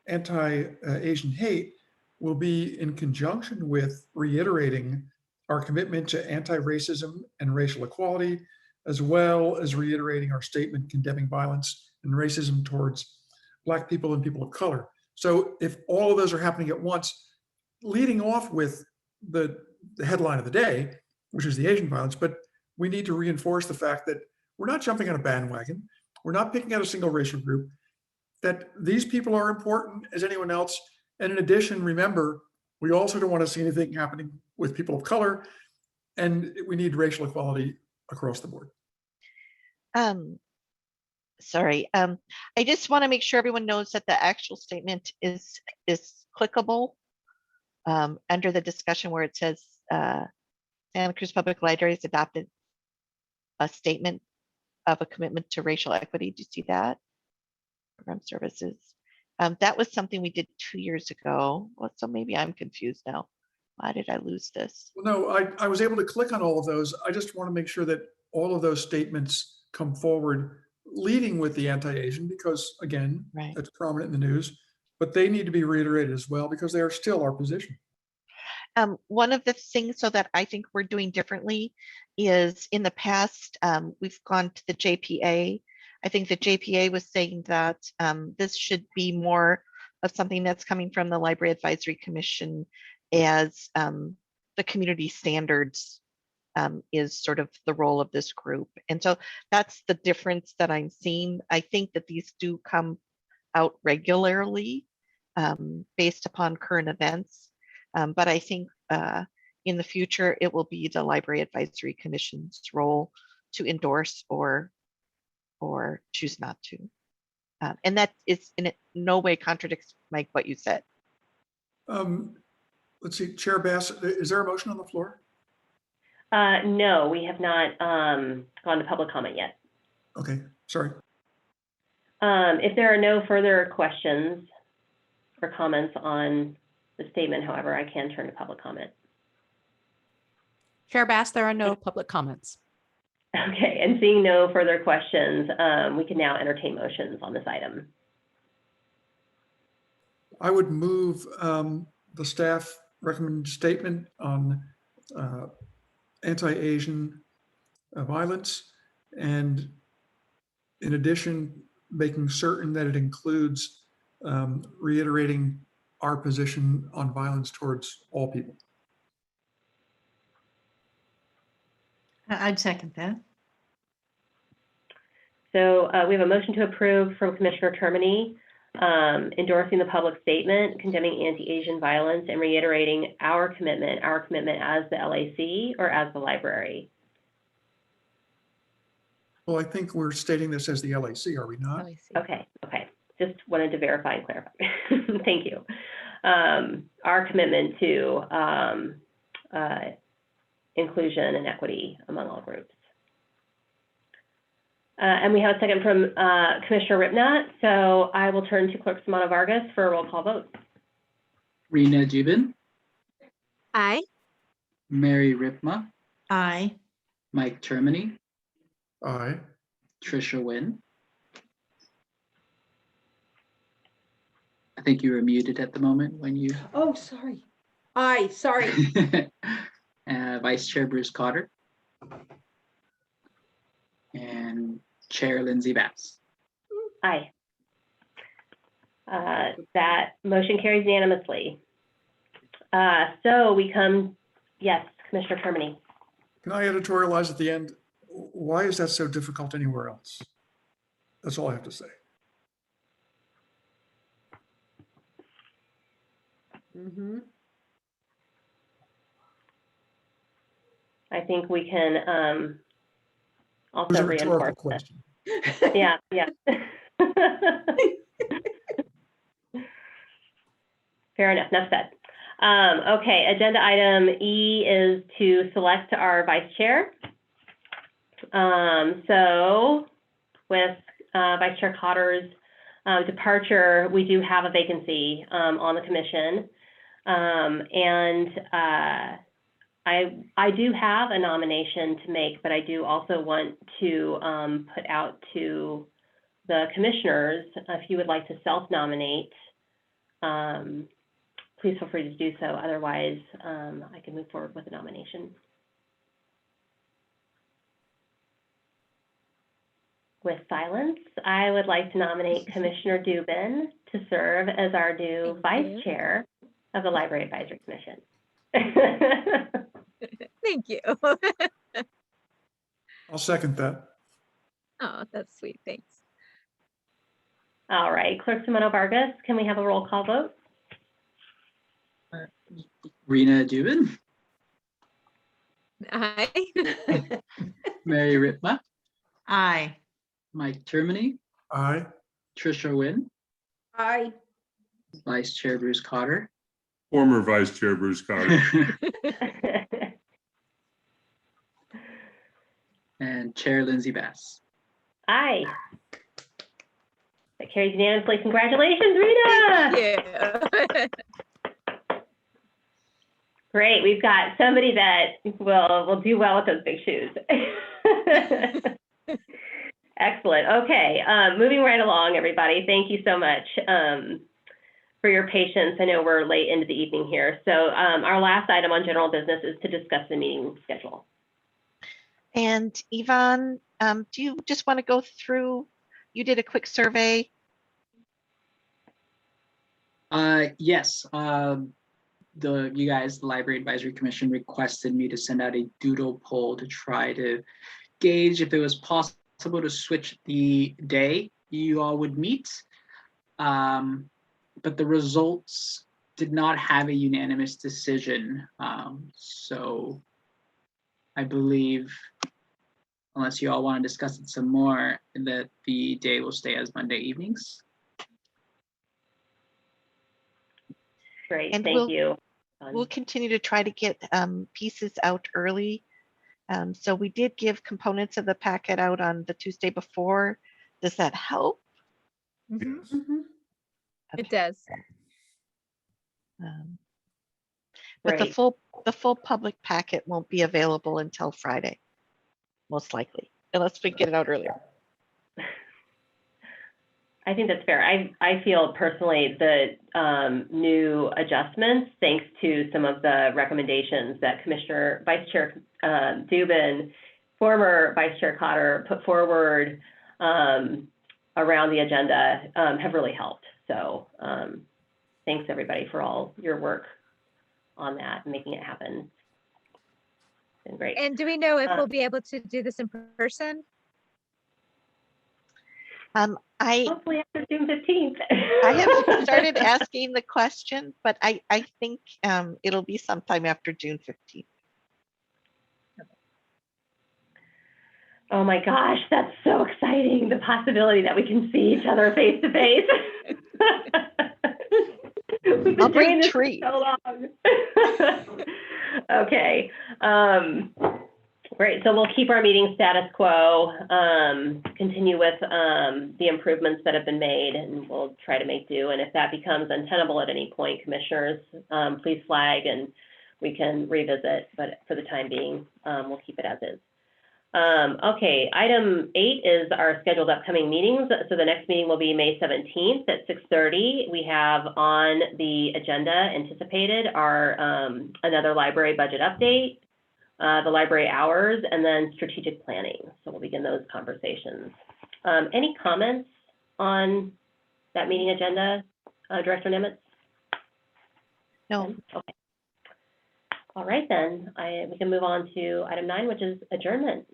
S9: anti-Asian hate will be in conjunction with reiterating our commitment to anti-racism and racial equality, as well as reiterating our statement condemning violence and racism towards Black people and people of color. So if all of those are happening at once, leading off with the headline of the day, which is the Asian violence, but we need to reinforce the fact that we're not jumping on a bandwagon. We're not picking out a single racial group, that these people are important as anyone else. And in addition, remember, we also don't want to see anything happening with people of color, and we need racial equality across the board.
S8: Sorry, I just want to make sure everyone knows that the actual statement is clickable under the discussion where it says Santa Cruz Public Library has adopted a statement of a commitment to racial equity. Do you see that? Program services. That was something we did 2 years ago. Well, so maybe I'm confused now. Why did I lose this?
S9: Well, no, I was able to click on all of those. I just want to make sure that all of those statements come forward leading with the anti-Asian, because again,
S8: right,
S9: it's prominent in the news, but they need to be reiterated as well because they are still our position.
S8: One of the things so that I think we're doing differently is in the past, we've gone to the JPA. I think the JPA was saying that this should be more of something that's coming from the Library Advisory Commission, as the community standards is sort of the role of this group. And so that's the difference that I'm seeing. I think that these do come out regularly based upon current events. But I think in the future, it will be the Library Advisory Commission's role to endorse or choose not to. And that is in no way contradicts, Mike, what you said.
S9: Let's see, Chair Bass, is there a motion on the floor?
S2: No, we have not gone to public comment yet.
S9: Okay, sorry.
S2: If there are no further questions or comments on the statement, however, I can turn to public comment.
S1: Chair Bass, there are no public comments.
S2: Okay, and seeing no further questions, we can now entertain motions on this item.
S9: I would move the staff recommended statement on anti-Asian violence, and in addition, making certain that it includes reiterating our position on violence towards all people.
S10: I'd second that.
S2: So we have a motion to approve from Commissioner Termini, endorsing the public statement condemning anti-Asian violence and reiterating our commitment as the LAC or as the library.
S9: Well, I think we're stating this as the LAC, are we not?
S2: Okay, just wanted to verify and clarify. Thank you. Our commitment to inclusion and equity among all groups. And we have a second from Commissioner Ripnott, so I will turn to Clerk Samana Vargas for a roll call vote.
S3: Rena Dubin,
S12: Aye.
S3: Mary Ripma,
S10: Aye.
S3: Mike Termini,
S9: Aye.
S3: Trisha Wynn. I think you were muted at the moment when you.
S4: Oh, sorry. Aye, sorry.
S3: Vice Chair Bruce Cotter. And Chair Lindsay Bass.
S2: Aye. That motion carries unanimously. So we come, yes, Commissioner Termini.
S9: Can I editorialize at the end? Why is that so difficult anywhere else? That's all I have to say.
S4: Mm-hmm.
S2: I think we can
S9: It was
S2: also
S9: a rhetorical
S2: reinforce
S9: question.
S2: this. Yeah. Fair enough, enough said. Okay, agenda item E is to select our vice chair. So with Vice Chair Cotter's departure, we do have a vacancy on the commission. I do have a nomination to make, but I do also want to put out to the commissioners, if you would like to self-nominate, please feel free to do so. Otherwise, I can move forward with the nomination. With silence, I would like to nominate Commissioner Dubin to serve as our new vice chair of the Library Advisory Commission.
S12: Thank you.
S9: I'll second that.
S12: Oh, that's sweet. Thanks.
S2: All right, Clerk Simona Vargas, can we have a roll call vote?
S3: Rena Dubin,
S12: Aye.
S3: Mary Ripma,
S10: Aye.
S3: Mike Termini,
S9: Aye.
S3: Trisha Wynn,
S4: Aye.
S3: Vice Chair Bruce Cotter.
S5: Former Vice Chair Bruce Cotter.
S3: And Chair Lindsay Bass.
S2: Aye. That carries unanimously. Congratulations, Rita.
S12: Thank you.
S2: Great. We've got somebody that will do well with those big shoes. Excellent. Okay. Moving right along, everybody. Thank you so much for your patience. I know we're late into the evening here. So our last item on general business is to discuss the meeting schedule.
S8: And Yvonne, do you just want to go through, you did a quick survey?
S3: Yes. You guys, the Library Advisory Commission, requested me to send out a doodle poll to try to gauge if it was possible to switch the day you all would meet. But the results did not have a unanimous decision. So I believe unless you all want to discuss it some more, that the day will stay as Monday evenings.
S2: Great,
S8: And
S2: thank you.
S8: We'll continue to try to get pieces out early. So we did give components of the packet out on the Tuesday before. Does that help?
S12: Mhm.
S5: Yes.
S12: It does.
S8: But
S2: Great.
S8: the full public packet won't be available until Friday, most likely, unless we get it out earlier.
S2: I think that's fair. I feel personally that new adjustments, thanks to some of the recommendations that Vice Chair Dubin, former Vice Chair Cotter put forward around the agenda have really helped. So thanks everybody for all your work on that and making it happen. It's been great.
S12: And do we know if we'll be able to do this in person?
S2: Hopefully after June 15th.
S8: I have started asking the question, but I think it'll be sometime after June 15th.
S2: Oh my gosh, that's so exciting. The possibility that we can see each other face to face. We've been doing this for so long. Okay. Great. So we'll keep our meeting status quo, continue with the improvements that have been made, and we'll try to make do. And if that becomes untenable at any point, commissioners, please flag and we can revisit. But for the time being, we'll keep it as is. Okay, item 8 is our scheduled upcoming meetings. So the next meeting will be May 17th at 6:30. We have on the agenda anticipated our another library budget update, the library hours, and then strategic planning. So we'll begin those conversations. Any comments on that meeting agenda, Director Nimitz?
S8: No.
S2: Okay. All right, then we can move on to item 9, which is adjournment.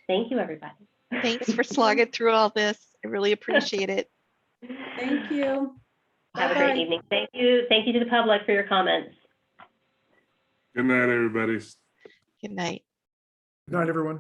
S2: Thank you, everybody.
S8: Thanks for slogging through all this. I really appreciate it.
S4: Thank you.
S2: Have a
S4: Bye-bye.
S2: great evening. Thank you. Thank you to the public for your comments.
S5: Good night, everybody.
S8: Good night.
S9: Good night, everyone.